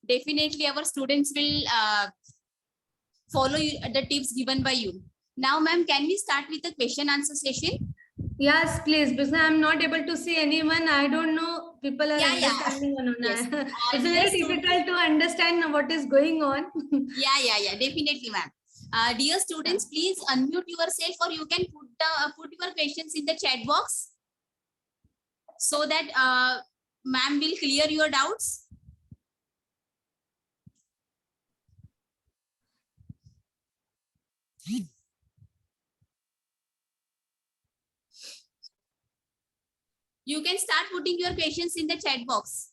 S4: Definitely our students will follow the tips given by you. Now, ma'am, can we start with the question answer session?
S2: Yes, please, because I'm not able to see anyone. I don't know people are understanding or not.
S4: Yes.
S2: It's very difficult to understand what is going on.
S4: Yeah, definitely, ma'am. Dear students, please unmute yourself, or you can put your questions in the chat box so that ma'am will clear your doubts. You can start putting your questions in the chat box.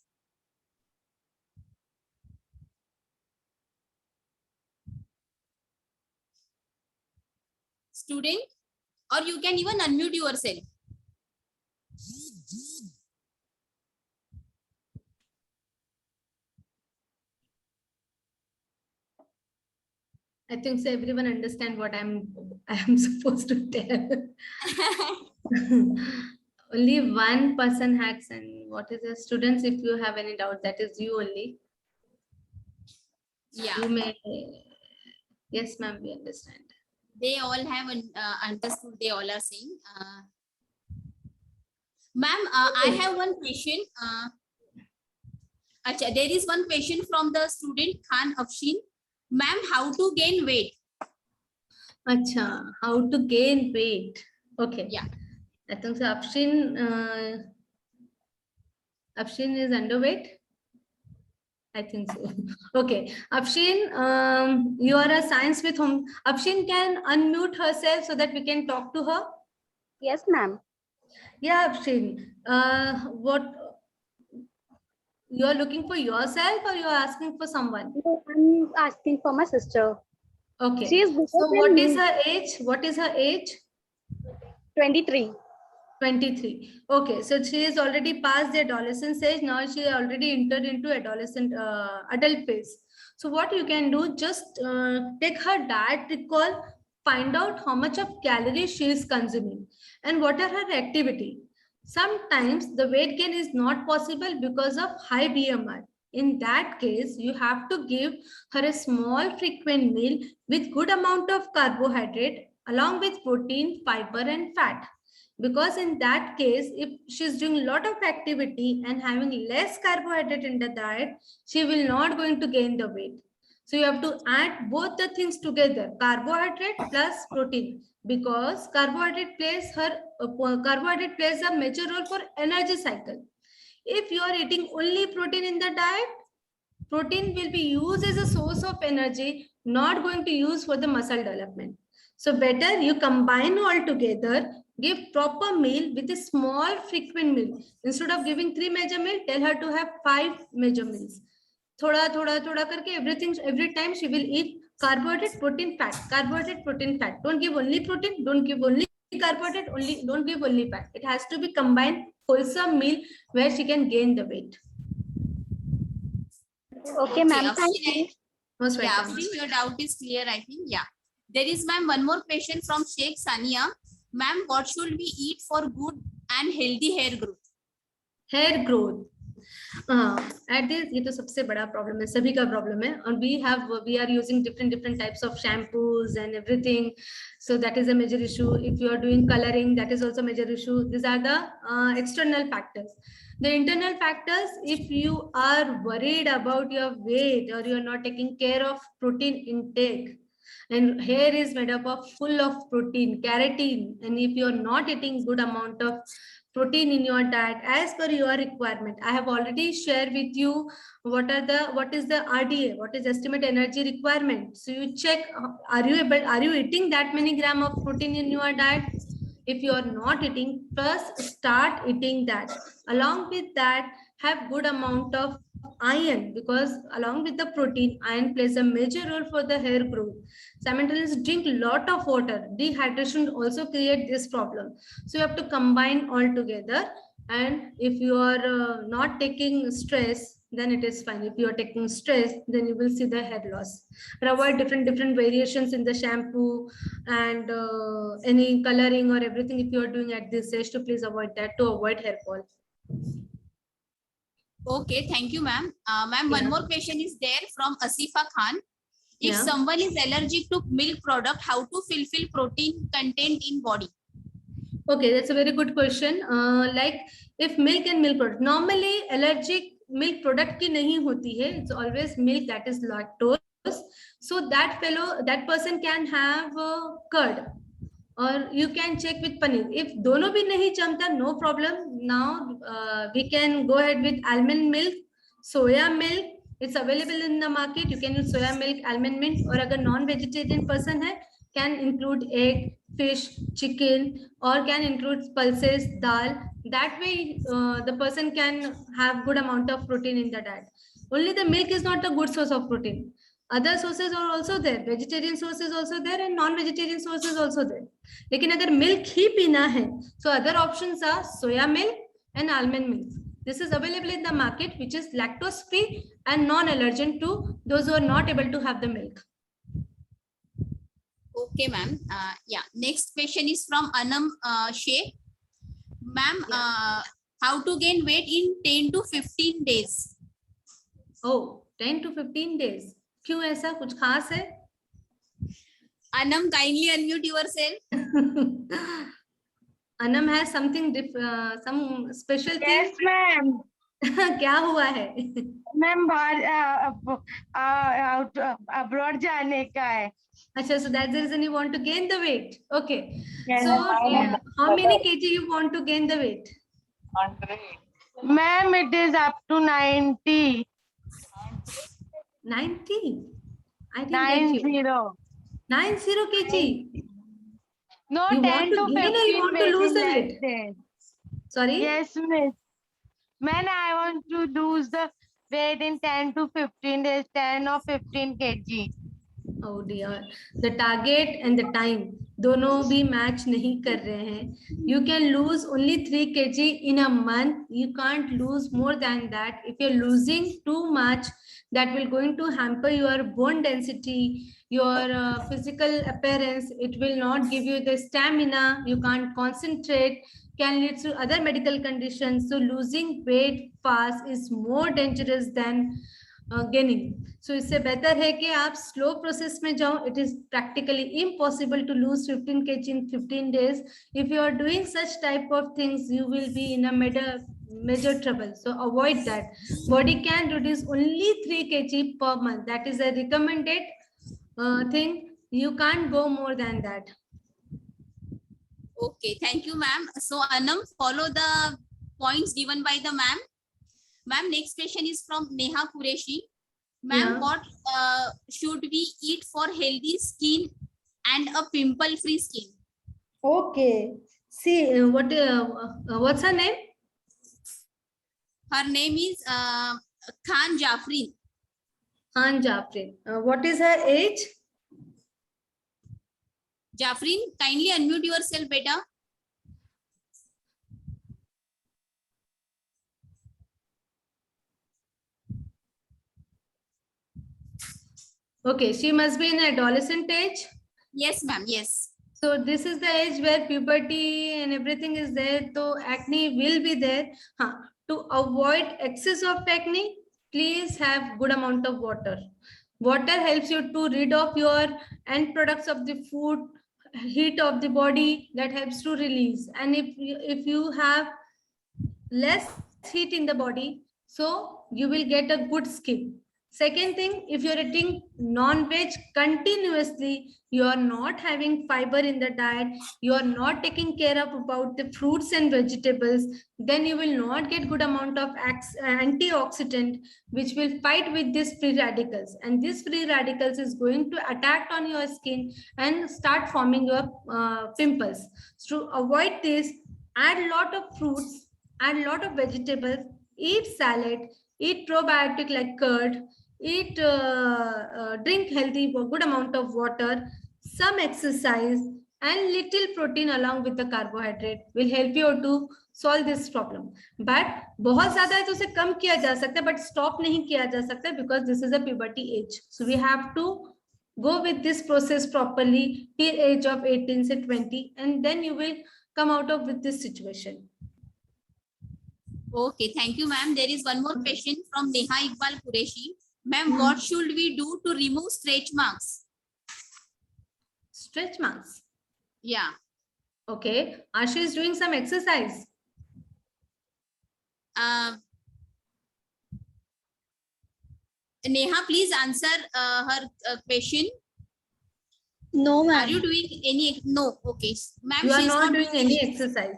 S4: Student, or you can even unmute yourself.
S2: I think so everyone understand what I'm supposed to tell. Only one person hacks, and what is the students? If you have any doubt, that is you only.
S4: Yeah,
S2: You may. Yes, ma'am, we understand.
S4: they all have understood. They all are saying. Ma'am, I have one question. There is one question from the student Khan Afshin. Ma'am, how to gain weight?
S2: Acha, how to gain weight? Okay.
S4: Yeah.
S2: I think so. Afshin is underweight. I think so. Okay. Afshin, you are a science with whom? Afshin can unmute herself so that we can talk to her.
S5: Yes, ma'am.
S2: Yeah, Afshin. What you are looking for yourself, or you are asking for someone?
S5: No, I'm asking for my sister.
S2: Okay.
S5: She is
S2: So what is her age? What is her age?
S5: 23.
S2: 23. Okay, so she is already past the adolescence age. Now she already entered into adult phase. So what you can do, just take her diet recall, find out how much of calories she is consuming and what are her activity. Sometimes the weight gain is not possible because of high BMI. In that case, you have to give her a small frequent meal with good amount of carbohydrate along with protein, fiber and fat. Because in that case, if she's doing a lot of activity and having less carbohydrate in the diet, she will not going to gain the weight. So you have to add both the things together, carbohydrate plus protein, because carbohydrate plays a major role for energy cycle. If you are eating only protein in the diet, protein will be used as a source of energy, not going to use for the muscle development. So better you combine all together, give proper meal with a small frequent meal. Instead of giving 3 major meal, tell her to have 5 major meals. Thoda karke everything, every time she will eat carbohydrate, protein, fat, carbohydrate, protein, fat. Don't give only protein, don't give only carbohydrate, don't give only fat. It has to be combined wholesome meal where she can gain the weight.
S5: Okay, ma'am. Thank you.
S2: Most
S4: Yeah,
S2: welcome.
S4: Afshin, your doubt is clear, I think. Yeah. There is, ma'am, one more question from Sheikh Sania. Ma'am, what should we eat for good and healthy hair growth?
S2: Hair growth. At this, ये तो सबसे बड़ा problem है, सभी का problem है, and we are using different types of shampoos and everything, so that is a major issue. If you are doing coloring, that is also a major issue. These are the external factors. The internal factors, if you are worried about your weight or you are not taking care of protein intake, and hair is made up of full of protein, keratin, and if you are not eating good amount of protein in your diet as per your requirement. I have already shared with you what is the RDA, what is estimate energy requirement. So you check, are you eating that many gram of protein in your diet? If you are not eating, first start eating that. Along with that, have good amount of iron, because along with the protein, iron plays a major role for the hair growth. Simultaneously, drink a lot of water. Dehydration also create this problem. So you have to combine all together. And if you are not taking stress, then it is fine. If you are taking stress, then you will see the hair loss. But avoid different variations in the shampoo and any coloring or everything. If you are doing at this age, to please avoid that to avoid hair fall.
S4: Okay, thank you, ma'am. Ma'am, one
S2: Yeah.
S4: more question is there from Asifa Khan. If
S2: Yeah.
S4: someone is allergic to milk product, how to fulfill protein content in body?
S2: Okay, that's a very good question. Like if milk and milk product, normally allergic milk product की नहीं होती है. It's always milk that is lactose. So that person can have curd, or you can check with paneer. If दोनों भी नहीं जमता, no problem. Now we can go ahead with almond milk, soya milk. It's available in the market. You can use soya milk, almond milk. और अगर non-vegetarian person है, can include egg, fish, chicken, or can include pulses, dal. That way the person can have good amount of protein in the diet. Only the milk is not a good source of protein. Other sources are also there. Vegetarian sources also there and non-vegetarian sources also there. लेकिन अगर milk ही पीना है, so other options are soya milk and almond milk. This is available in the market, which is lactose free and non-allergen to those who are not able to have the milk.
S4: Okay, ma'am. Yeah. Next question is from Anam Sheikh. Ma'am, how to gain weight in 10 to 15 days?
S2: Oh, 10 to 15 days. क्यों ऐसा कुछ खास है?
S4: Anam, kindly unmute yourself.
S2: Anam has something some special thing.
S6: Yes, ma'am.
S2: क्या हुआ है?
S6: Ma'am बाहर abroad जाने का है.
S2: अच्छा, so that's the reason you want to gain the weight. Okay.
S6: Yes,
S2: So
S6: ma'am.
S2: how many kg you want to gain the weight?
S6: Ma'am, it is up to 90.
S2: 90. I didn't get you.
S6: 90.
S2: 90 kg.
S6: No,
S2: You
S6: 10
S2: want to
S6: to 15
S2: gain or you want to lose the
S6: weight in
S2: weight?
S6: less days.
S2: Sorry?
S6: Yes, miss. Man, I want to lose the weight in 10 to 15 days, 10 or 15 kg.
S2: Oh dear, the target and the time दोनों भी match नहीं कर रहे हैं. You can lose only 3 kg in a month. You can't lose more than that. If you're losing too much, that will going to hamper your bone density, your physical appearance. It will not give you the stamina. You can't concentrate. Can lead to other medical conditions. So losing weight fast is more dangerous than gaining. So इससे better है कि आप slow process में जाओ. It is practically impossible to lose 15 kg in 15 days. If you are doing such type of things, you will be in a major trouble. So avoid that. Body can reduce only 3 kg per month. That is a recommended thing. You can't go more than that.
S4: Okay, thank you, ma'am. So Anam, follow the points given by the ma'am. Ma'am, next question is from Neha Qureshi. Ma'am,
S2: Yeah.
S4: what should we eat for healthy skin and a pimple-free skin?
S2: Okay. See, what's her name?
S4: Her name is Khan Jafri.
S2: Khan Jafri. What is her age?
S4: Jafrin, kindly unmute yourself, beta.
S2: Okay, she must be in adolescent age.
S4: Yes, ma'am. Yes.
S2: So this is the age where puberty and everything is there. So acne will be there. To avoid excess of acne, please have good amount of water. Water helps you to rid of your end products of the food, heat of the body, that helps to release. And if you have less heat in the body, so you will get a good skin. Second thing, if you're eating non-veg continuously, you are not having fiber in the diet, you are not taking care of about the fruits and vegetables, then you will not get good amount of antioxidant, which will fight with these free radicals. And these free radicals is going to attack on your skin and start forming your pimples. So to avoid this, add a lot of fruits, add a lot of vegetables, eat salad, eat probiotic like curd, eat drink healthy, good amount of water, some exercise, and little protein along with the carbohydrate will help you to solve this problem. But बहुत ज़्यादा है तो उसे कम किया जा सकता है, but stop नहीं किया जा सकता because this is a puberty age. So we have to go with this process properly till age of 18 to 20, and then you will come out of with this situation.
S4: Okay, thank you, ma'am. There is one more question from Neha Iqbal Qureshi. Ma'am, what should we do to remove stretch marks?
S2: Stretch marks.
S4: Yeah.
S2: Okay, Asha is doing some exercise.
S4: Neha, please answer her question.
S5: No,
S4: Are
S5: ma'am.
S4: you doing any? No. Okay, ma'am.
S2: You are
S4: she is
S2: not doing any exercise.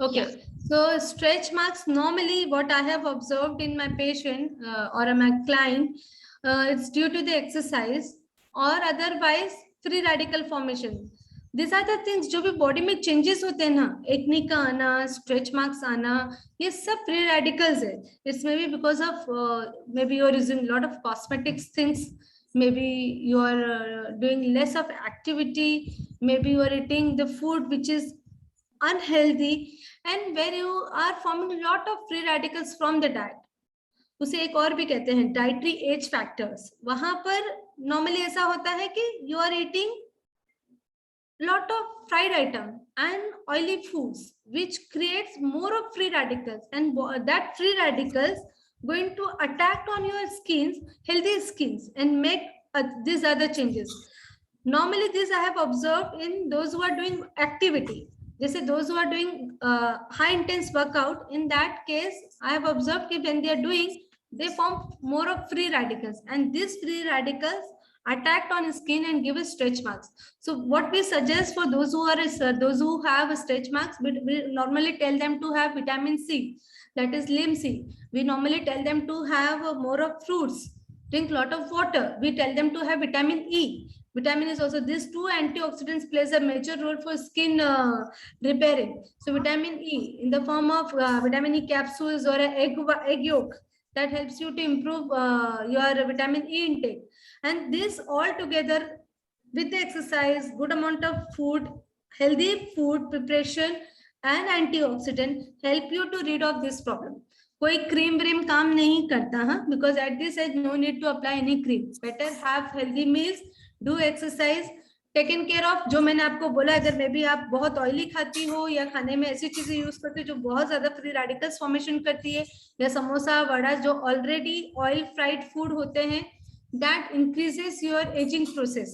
S2: Okay, so stretch marks, normally what I have observed in my patient or my client, it's due to the exercise or otherwise free radical formation. These are the things जो भी body में changes होते हैं ना, acne का आना, stretch marks आना, ये सब फ्री रेडिकल्स है. It's maybe because of maybe you are using a lot of cosmetics things, maybe you are doing less of activity, maybe you are eating the food which is unhealthy, and where you are forming a lot of free radicals from the diet. उसे एक और भी कहते हैं dietary as factors. वहां पर normally ऐसा होता है कि you are eating lot of fried item and oily foods which creates more of free radicals, and that free radicals going to attack on your skins, healthy skins, and make these other changes. Normally this I have observed in those who are doing activity. They say those who are doing high intense workout, in that case I have observed that when they are doing, they form more of free radicals, and these free radicals attacked on skin and give us stretch marks. So what we suggest for those who are those who have stretch marks, we normally tell them to have vitamin C, that is lim C. We normally tell them to have more of fruits, drink lot of water. We tell them to have vitamin E. Vitamin is also, these two antioxidants plays a major role for skin repairing. So vitamin E in the form of vitamin E capsules or egg yolk, that helps you to improve your vitamin E intake. And this all together with the exercise, good amount of food, healthy food preparation and antioxidant help you to rid of this problem. कोई cream व्रीम काम नहीं करता, हाँ, because at this age no need to apply any cream. Better have healthy meals, do exercise, taken care of. जो मैंने आपको बोला, अगर मे बी आप बहुत ऑयली खाती हो या खाने में ऐसी चीजें यूज करते हो जो बहुत ज्यादा फ्री रेडिकल्स फॉर्मेशन करती है, या समोसा वड़ा जो ऑलरेडी ऑयल फ्राइड फूड होते हैं, that increases your aging process.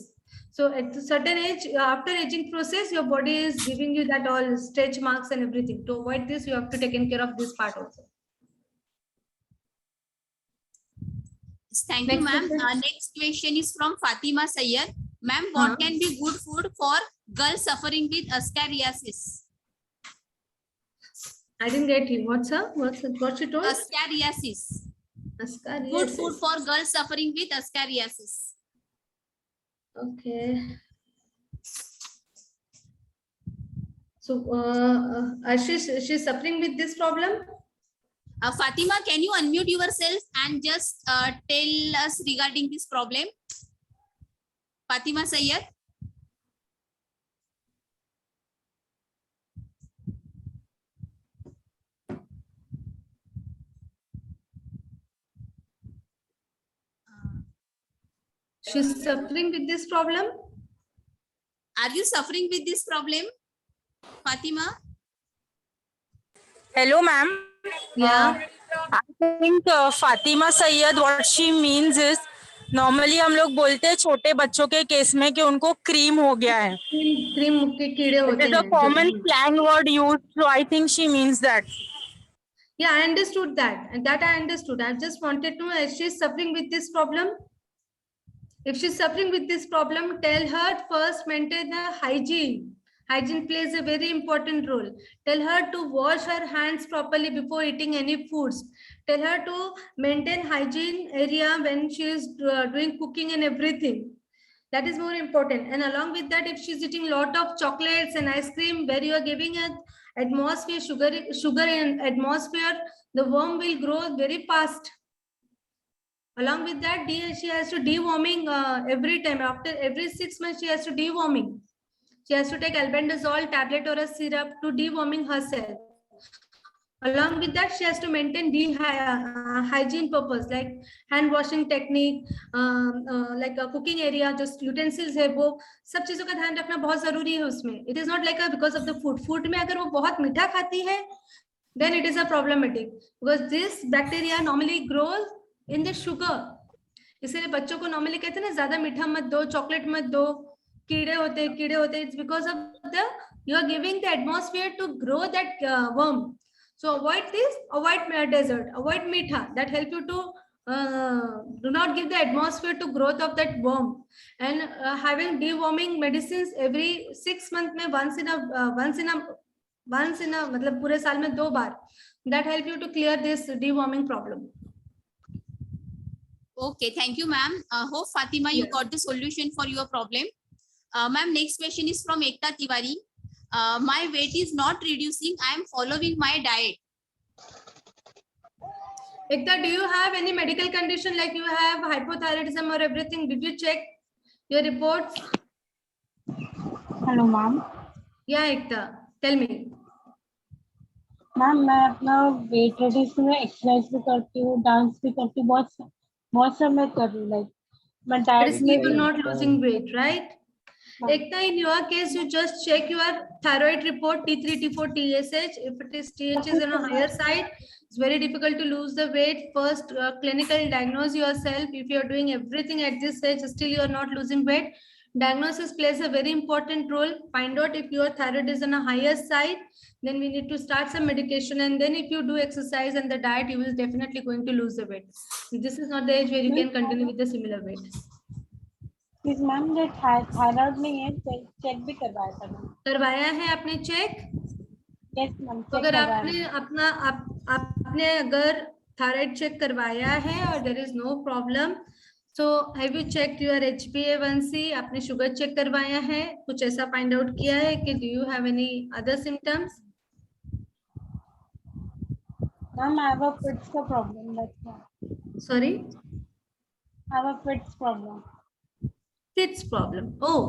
S2: So at a certain age, after aging process, your body is giving you that all stretch marks and everything. To avoid this, you have to take care of this part also.
S4: Thank you, ma'am. Next question is from Fatima Sayyad. Ma'am, what can be good food for girls suffering with ascariasis?
S2: I didn't get you. What's up? What you told?
S4: Ascariasis.
S2: Ascariasis.
S4: Good food for girls suffering with ascariasis.
S2: Okay. So, she's suffering with this problem?
S4: Fatima, can you unmute yourself and just tell us regarding this problem? Fatima Sayyad.
S2: She's suffering with this problem?
S4: Are you suffering with this problem, Fatima?
S1: Hello, ma'am.
S2: Yeah.
S1: I think Fatima Sayyad, what she means is, normally हम लोग बोलते हैं छोटे बच्चों के case में कि उनको क्रीम हो गया है.
S2: क्रीम के कीड़े होते
S1: It is a
S2: हैं.
S1: common slang word used, so I think she means that.
S2: Yeah, I understood that, and that I understood. I just wanted to know if she's suffering with this problem. If she's suffering with this problem, tell her first maintain the hygiene. Hygiene plays a very important role. Tell her to wash her hands properly before eating any foods. Tell her to maintain hygiene area when she is doing cooking and everything. That is more important. And along with that, if she's eating lot of chocolates and ice cream where you are giving an atmosphere, sugar in atmosphere, the worm will grow very fast. Along with that, she has to deworming every time. After every 6 months, she has to deworming. She has to take albendazole tablet or a syrup to deworming herself. Along with that, she has to maintain hygiene purpose like hand washing technique, like a cooking area, just utensils है वो सब चीजों का ध्यान रखना बहुत जरूरी है उसमें. It is not like because of the food. Food में अगर वो बहुत मीठा खाती है, then it is a problematic because this bacteria normally grows in the sugar. इसलिए बच्चों को नॉर्मली कहते हैं ना ज्यादा मीठा मत दो, चॉकलेट मत दो, कीड़े होते. It's because of the you are giving the atmosphere to grow that worm. So avoid this, avoid dessert, avoid meetha. That help you to do not give the atmosphere to growth of that worm. And having deworming medicines every 6 months में once in a मतलब पूरे साल में 2 बार. That help you to clear this deworming problem.
S4: Okay, thank you, ma'am. Hope Fatima, you
S2: Yes.
S4: got the solution for your problem. Ma'am, next question is from Ekta Tiwari. My weight is not reducing. I am following my diet.
S2: Ekta, do you have any medical condition like you have hypothyroidism or everything? Did you check your reports?
S7: Hello ma'am.
S2: Yeah, Ekta, tell me.
S7: Ma'am मैं अपना weight reduce में exercise भी करती हूँ, dance भी करती हूँ, बहुत समय कर रही हूँ. लाइक मैं
S2: But
S7: डाइट
S2: still
S7: में
S2: you're
S7: भी
S2: not losing weight, right? Ekta, in your case, you just check your thyroid report, T3, T4, TSH. If it is TH is on a higher side, it's very difficult to lose the weight. First, clinical diagnose yourself. If you're doing everything at this stage, still you're not losing weight. Diagnosis plays a very important role. Find out if your thyroid is on a higher side, then we need to start some medication. And then if you do exercise and the diet, you will definitely going to lose the weight. This is not the age where you can continue with the similar weight.
S7: Please ma'am मुझे thyroid नहीं है, check भी करवाया था ma'am.
S2: करवाया है आपने check?
S7: Yes ma'am,
S2: तो अगर आपने अगर थायराइड चेक करवाया है और there is no problem, so have you checked your HbA1c? आपने शुगर चेक करवाया है? कुछ ऐसा फाइंड आउट किया है कि do you have any other symptoms?
S7: Ma'am I have a fits का problem. That's why.
S2: Sorry,
S7: I have a fits problem.
S2: Fits problem. Oh,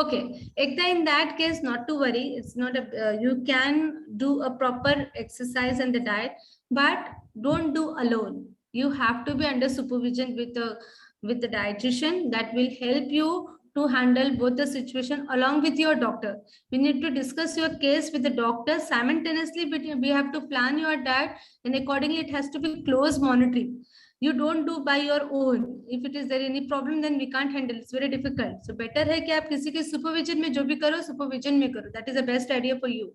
S2: okay. Ekta, in that case, not to worry. It's not a. You can do a proper exercise and the diet, but don't do alone. You have to be under supervision with the dietitian. That will help you to handle both the situation along with your doctor. We need to discuss your case with the doctor simultaneously. But we have to plan your diet, and accordingly, it has to be close monitoring. You don't do by your own. If it is there any problem, then we can't handle. It's very difficult. So better है कि आप किसी के supervision में जो भी करो, supervision में करो. That is the best idea for you.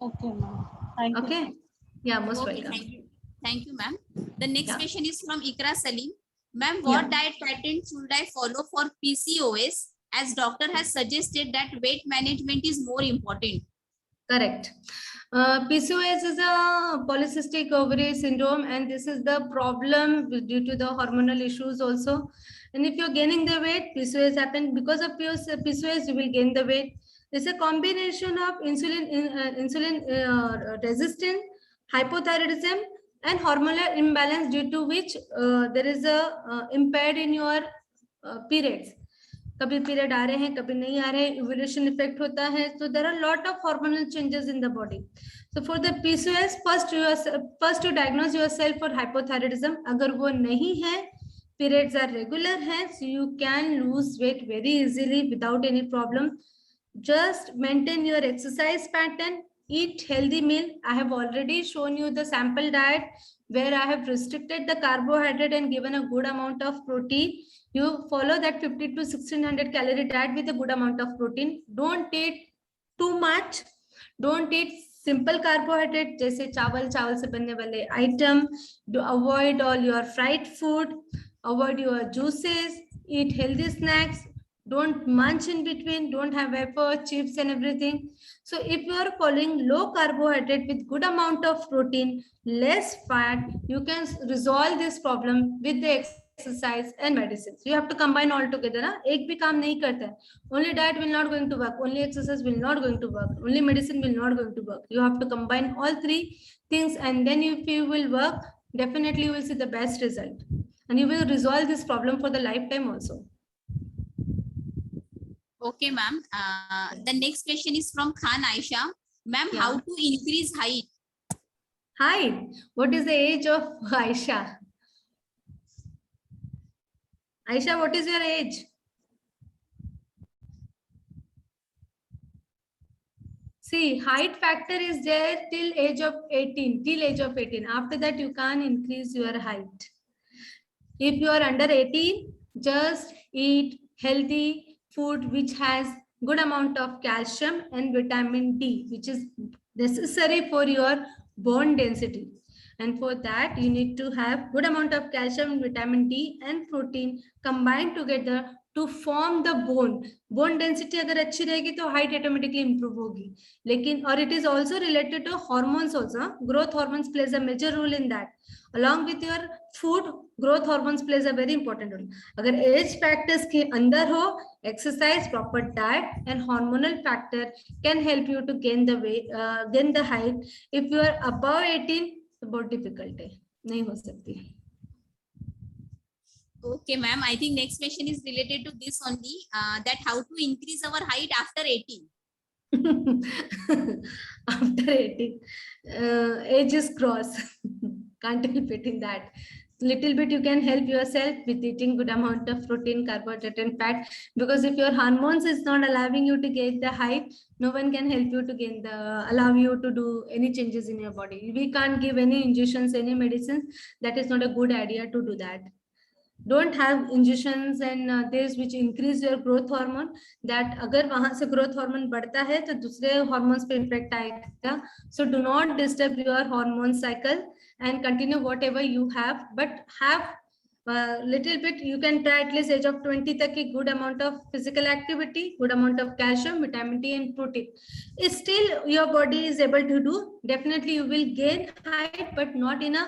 S7: Okay ma'am, thank you.
S2: Okay? Yeah, most
S4: Okay,
S2: welcome.
S4: thank you. Thank you, ma'am. The next
S2: Yeah.
S4: question is from Ikra Salim. Ma'am, what
S2: Yeah.
S4: diet pattern should I follow for PCOS? As doctor has suggested that weight management is more important.
S2: Correct. PCOS is a polycystic ovary syndrome, and this is the problem due to the hormonal issues also. And if you're gaining the weight, PCOS happen because of PCOS, you will gain the weight. It's a combination of insulin resistant, hypothyroidism, and hormonal imbalance due to which there is a impaired in your periods. कभी period आ रहे हैं, कभी नहीं आ रहे हैं, ovulation effect होता है. So there are lot of hormonal changes in the body. So for the PCOS, first you diagnose yourself for hypothyroidism. अगर वो नहीं है, periods are regular है, so you can lose weight very easily without any problem. Just maintain your exercise pattern, eat healthy meal. I have already shown you the sample diet where I have restricted the carbohydrate and given a good amount of protein. You follow that 50 to 1600 calorie diet with a good amount of protein. Don't eat too much. Don't eat simple carbohydrate जैसे चावल, चावल से बनने वाले item. Do avoid all your fried food, avoid your juices, eat healthy snacks, don't munch in between, don't have wafers, chips and everything. So if you are following low carbohydrate with good amount of protein, less fat, you can resolve this problem with the exercise and medicines. You have to combine all together. ना एक भी काम नहीं करता है. Only diet will not going to work, only exercise will not going to work, only medicine will not going to work. You have to combine all three things, and then if you will work, definitely you will see the best result, and you will resolve this problem for the lifetime also.
S4: Okay, ma'am. The next question is from Khan Aisha. Ma'am,
S2: Yeah.
S4: how to increase height?
S2: Hi, what is the age of Aisha? Aisha, what is your age? See, height factor is there till age of 18, till age of 18. After that, you can't increase your height. If you are under 18, just eat healthy food which has good amount of calcium and vitamin D, which is necessary for your bone density. And for that, you need to have good amount of calcium, vitamin D and protein combined together to form the bone. Bone density अगर अच्छी रहेगी तो height automatically improve होगी. लेकिन और it is also related to hormones also. Growth hormones plays a major role in that. Along with your food, growth hormones plays a very important role. अगर age factors के अंदर हो, exercise, proper diet and hormonal factor can help you to gain the weight, gain the height. If you are above 18, तो बहुत difficult है, नहीं हो सकती.
S4: Okay, ma'am. I think next question is related to this only. That how to increase our height after 18.
S2: After 18, age is cross. Can't help it in that. Little bit you can help yourself with eating good amount of protein, carbohydrate and fat, because if your hormones is not allowing you to get the height, no one can help you to gain the, allow you to do any changes in your body. We can't give any injections, any medicines. That is not a good idea to do that. Don't have injections and this which increase your growth hormone. That अगर वहां से growth hormone बढ़ता है तो दूसरे hormones पे impact आएगा. So do not disturb your hormone cycle and continue whatever you have, but have little bit. You can try at least age of 20 तक की good amount of physical activity, good amount of calcium, vitamin D and protein. Still your body is able to do. Definitely you will gain height, but not in a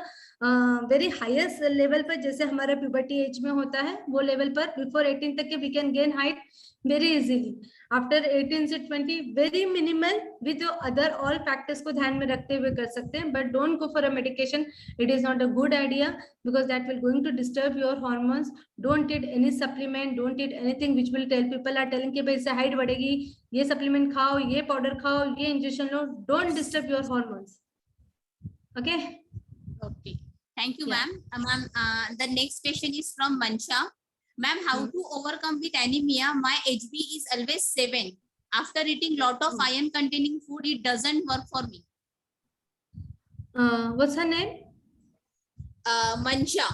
S2: very highest level पर, जैसे हमारा puberty age में होता है वो level पर. Before 18 तक के we can gain height very easily. After 18 से 20 very minimal with your other all factors को ध्यान में रखते हुए कर सकते हैं, but don't go for a medication. It is not a good idea because that will going to disturb your hormones. Don't eat any supplement, don't eat anything which will tell people are telling कि भाई इससे height बढ़ेगी, ये supplement खाओ, ये powder खाओ, ये injection low. Don't disturb your hormones. Okay.
S4: Okay. Thank you,
S2: Yeah.
S4: ma'am. Ma'am, the next question is from Mansha. Ma'am, how to overcome with anemia? My HB is always 7. After eating lot of iron containing food, it doesn't work for me.
S2: What's her name?
S4: Mansha.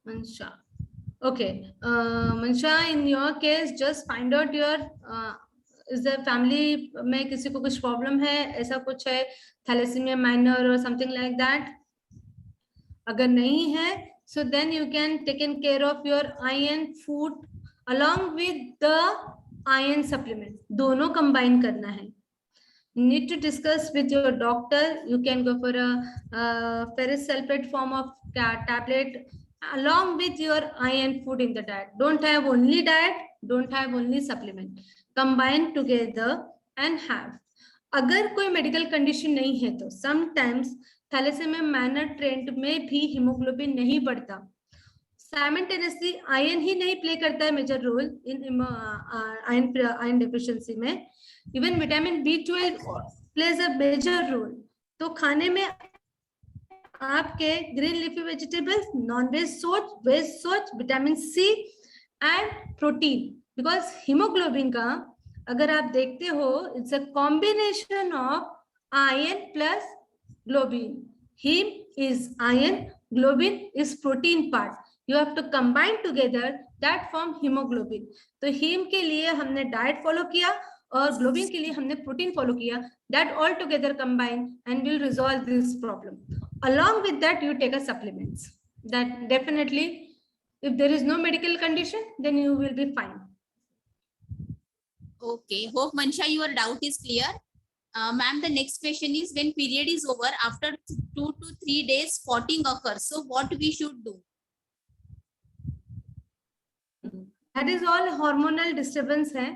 S2: Mansha. Okay. Mansha, in your case, just find out your is the family में किसी को कुछ problem है, ऐसा कुछ है, thalassemia minor or something like that. अगर नहीं है, so then you can taken care of your iron food along with the iron supplement. दोनों combine करना है. Need to discuss with your doctor. You can go for a ferrous sulfate form of tablet along with your iron food in the diet. Don't have only diet, don't have only supplement. Combine together and have. अगर कोई medical condition नहीं है तो sometimes thalassaemia minor trend में भी haemoglobin नहीं बढ़ता. Simultaneously iron ही नहीं प्ले करता है major role in iron deficiency में. Even vitamin B12 plays a major role. तो खाने में आपके green leafy vegetables, non veg सोच, vitamin C and protein. Because hemoglobin का अगर आप देखते हो, it's a combination of iron plus globin. Heme is iron, globin is protein part. You have to combine together that form hemoglobin. तो heme के लिए हमने डाइट फॉलो किया और ग्लोबिन के लिए हमने प्रोटीन फॉलो किया, that all together combine and will resolve this problem. Along with that, you take a supplements. That definitely, if there is no medical condition, then you will be fine.
S4: Okay, hope Mansha your doubt is clear. Ma'am, the next question is, when period is over, after 2 to 3 days spotting occurs, so what we should do?
S2: That is all hormonal disturbance hai.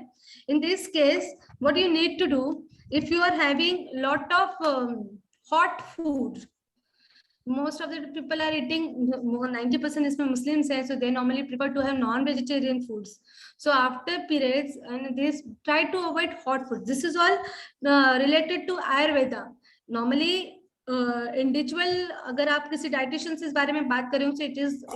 S2: In this case, what you need to do, if you are having lot of hot food, most of the people are eating, 90% isme Muslims hai, so they normally prefer to have non-vegetarian foods. So after periods, and this, try to avoid hot food. This is all related to Ayurveda. Normally individual, अगर आप किसी dietitian से इस बारे में बात करें, so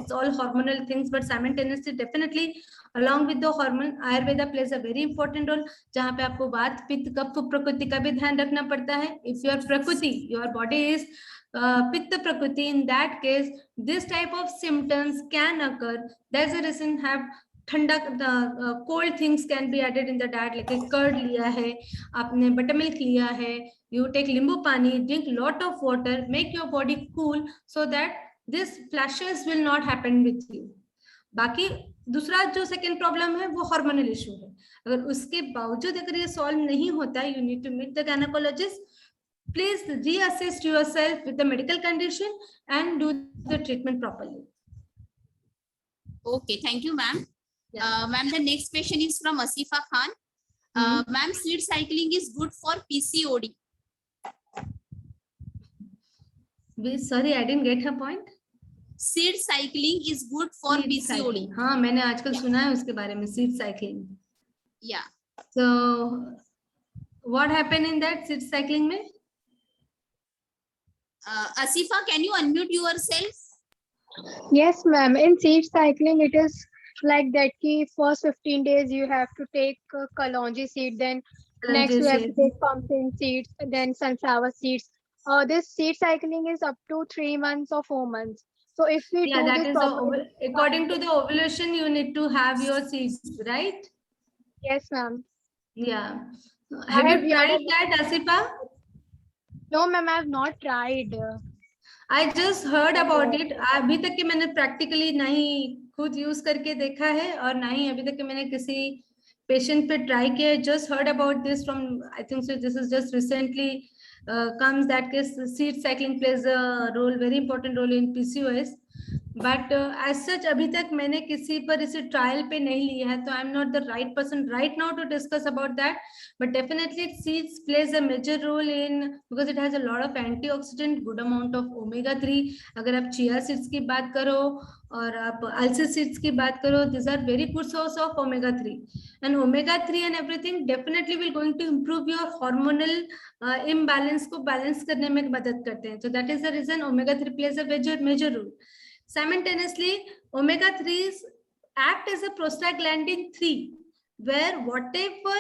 S2: it's all hormonal things, but simultaneously definitely along with the hormone, Ayurveda plays a very important role, जहाँ पे आपको वात पित्त कफ प्रकृति का भी ध्यान रखना पड़ता है. If your prakriti, your body is pitta prakriti, in that case this type of symptoms can occur. There's a reason have ठंडा cold things can be added in the diet, like a curd लिया है आपने, buttermilk लिया है, you take limbu pani, drink lot of water, make your body cool so that this flashes will not happen with you. बाकी दूसरा जो second problem है वो हार्मोनल इशू है. अगर उसके बावजूद अगर ये सॉल्व नहीं होता है, you need to meet the gynecologist. Please reassess yourself with the medical condition and do the treatment properly.
S4: Okay, thank you, ma'am.
S2: Yeah.
S4: Ma'am, the next question is from Asifa Khan. Ma'am, seed cycling is good for PCOD.
S2: Sorry, I didn't get her point.
S4: Seed cycling is good for
S2: Seed
S4: PCOD.
S2: cycling. हाँ, मैंने आजकल सुना है उसके बारे में, seed cycling.
S4: Yeah.
S2: So what happened in that seed cycling में?
S4: Asifa, can you unmute yourself?
S5: Yes, ma'am. In seed cycling, it is like that. Ki first 15 days you have to take kalonji seed, then next you have to take pumpkin seeds, then sunflower seeds. This seed cycling is up to 3 months or 4 months. So if we
S2: Yeah,
S5: do
S2: that
S5: this
S2: is
S5: properly,
S2: according to the ovulation, you need to have your seeds, right?
S5: yes, ma'am.
S2: Yeah. Have you tried that, Asifa?
S5: No, ma'am, I have not tried.
S2: I just heard about it. अभी तक के मैंने practically नहीं खुद use करके देखा है और ना ही अभी तक के मैंने किसी patient पे try किया. Just heard about this from, I think so this is just recently comes that case seed cycling plays a role, very important role in PCOS. But as such अभी तक मैंने किसी पर इसे trial पे नहीं लिया है, तो I'm not the right person right now to discuss about that. But definitely seeds plays a major role in, because it has a lot of antioxidant, good amount of omega-3. अगर आप chia seeds की बात करो और आप alsi seeds की बात करो, these are very good source of omega-3. And omega-3 and everything definitely will going to improve your hormonal imbalance को balance करने में मदद करते हैं. So that is the reason omega-3 plays a major role. Simultaneously, omega-3s act as a prostaglandin 3, where whatever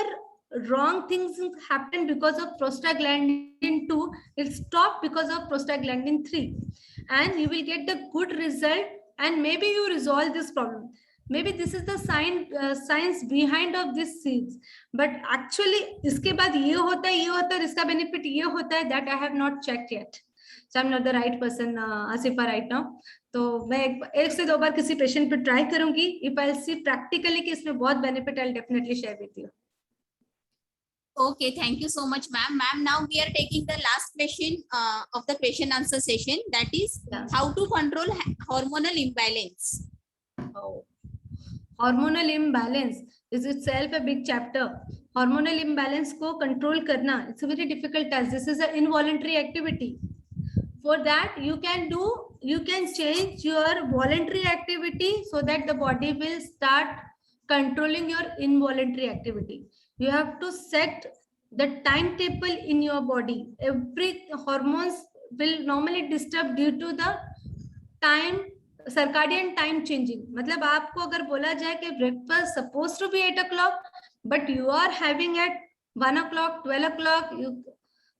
S2: wrong things happen because of prostaglandin 2, it stop because of prostaglandin 3, and you will get the good result, and maybe you resolve this problem. Maybe this is the science behind of these seeds, but actually इसके बाद ये होता है इसका benefit ये होता है, that I have not checked yet. So I'm not the right person, Asifa, right now. तो मैं एक से 2 बार किसी पेशेंट पे ट्राई करूंगी. If I'll see practically कि इसमें बहुत benefit, I'll definitely share with you.
S4: Okay, thank you so much, ma'am. Ma'am, now we are taking the last question of the question answer session. That is, how to control hormonal imbalance.
S2: Oh. Hormonal imbalance is itself a big chapter. Hormonal imbalance को control करना, it's a very difficult task. This is an involuntary activity. For that, you can change your voluntary activity so that the body will start controlling your involuntary activity. You have to set the timetable in your body. Every hormones will normally disturb due to the time, circadian time changing. मतलब आपको अगर बोला जाए कि breakfast supposed to be 8 o'clock, but you are having at 1 o'clock, 12 o'clock,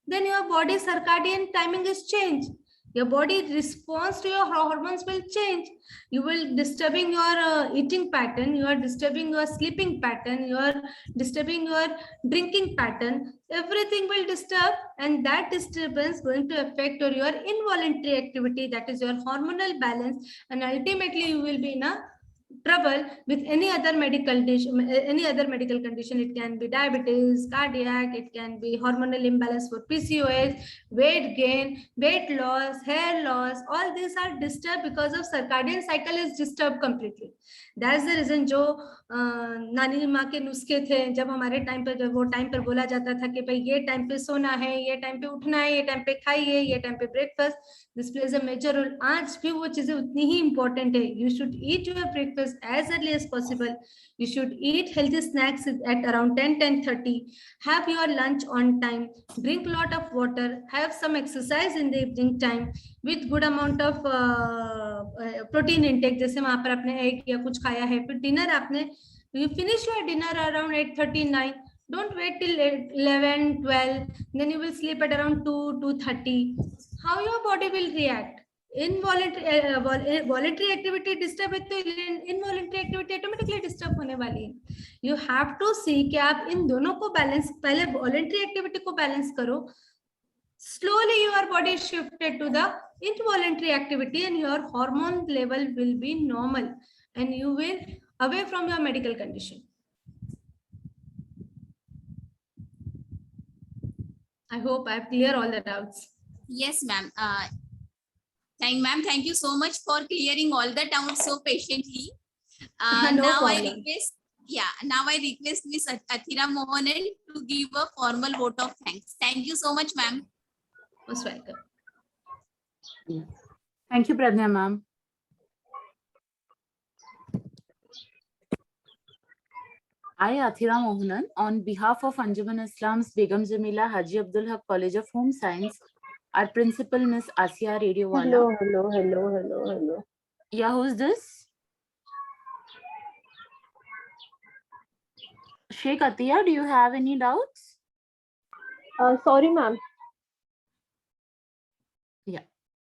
S2: then your body circadian timing is changed. Your body response to your hormones will change. You will disturbing your eating pattern, you are disturbing your sleeping pattern, you are disturbing your drinking pattern. Everything will disturb, and that disturbance going to affect your involuntary activity, that is your hormonal balance, and ultimately you will be in a trouble with any other medical condition. It can be diabetes, cardiac, it can be hormonal imbalance for PCOS, weight gain, weight loss, hair loss. All these are disturbed because of circadian cycle is disturbed completely. That's the reason जो नानी माँ के नुस्खे थे, जब हमारे time पर, जब वो टाइम पर बोला जाता था कि भाई ये टाइम पे सोना है, ये टाइम पे उठना है, ये टाइम पे खाइए, ये टाइम पे breakfast, this plays a major role. आज भी वो चीजें उतनी ही इंपॉर्टेंट है. You should eat your breakfast as early as possible. You should eat healthy snacks at around 10:30. Have your lunch on time. Drink a lot of water. Have some exercise in the evening time with good amount of protein intake. जैसे वहां पर आपने egg या कुछ खाया है, फिर dinner आपने, you finish your dinner around 8:39. Don't wait till 11, 12. Then you will sleep at around 2:30. How your body will react? Involuntary voluntary activity disturb है तो इनवॉलेंट्री एक्टिविटी ऑटोमेटिकली डिस्टर्ब होने वाली है. यू हैव टू सी कि आप इन दोनों को बैलेंस, पहले वॉलेंट्री एक्टिविटी को बैलेंस करो. Slowly your body is shifted to the involuntary activity and your hormone level will be normal and you will away from your medical condition. I hope I have cleared all the doubts.
S4: Yes, ma'am. Thank you so much for clearing all the doubts so patiently.
S2: No
S4: Now
S2: problem.
S4: now I request Miss Athira Mohanan to give a formal vote of thanks. Thank you so much, ma'am.
S2: Most welcome.
S3: Thank you, Pradnya ma'am. I, Athira Mohanan, on behalf of Anjuman Islam's Begum Jamila Haji Abdul Haq College of Home Science, our principal Miss Asiya Radiowala.
S7: Hello.
S3: Yeah, who's this? Sheikh Atiya, do you have any doubts?
S7: Sorry, ma'am.
S3: Yeah,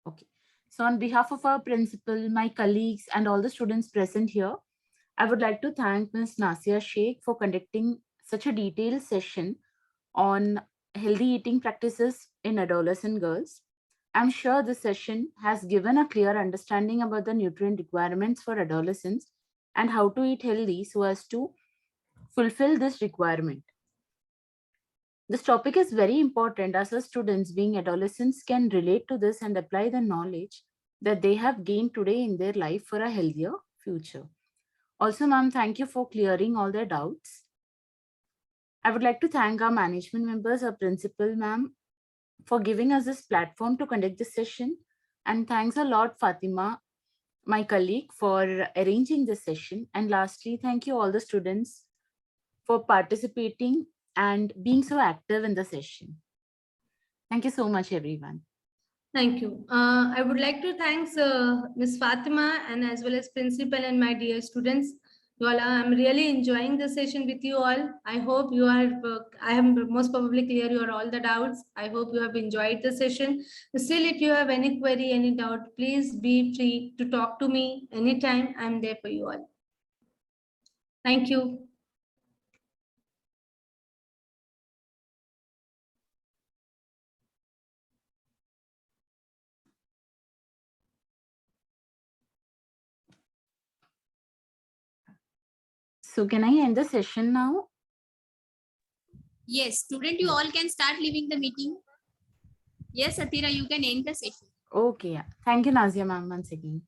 S3: okay. So on behalf of our principal, my colleagues, and all the students present here, I would like to thank Ms. Nasia Sheikh for conducting such a detailed session on healthy eating practices in adolescent girls. I'm sure this session has given a clear understanding about the nutrient requirements for adolescents and how to eat healthy so as to fulfill this requirement. This topic is very important as our students, being adolescents, can relate to this and apply the knowledge that they have gained today in their life for a healthier future. Also, ma'am, thank you for clearing all their doubts. I would like to thank our management members, our principal, ma'am, for giving us this platform to conduct this session. And thanks a lot, Fatima, my colleague, for arranging this session. And lastly, thank you all the students for participating and being so active in the session. Thank you so much, everyone.
S2: Thank you. I would like to thank Ms. Fatima and as well as principal and my dear students. You all, I'm really enjoying the session with you all. I hope you are, I am most probably clear your all the doubts. I hope you have enjoyed the session. Still, if you have any query, any doubt, please be free to talk to me anytime. I'm there for you all. Thank you.
S3: So can I end the session now?
S4: Yes, student, you all can start leaving the meeting. Yes, Athira, you can end the session.
S3: Okay, yeah. Thank you, Nazia ma'am, once again.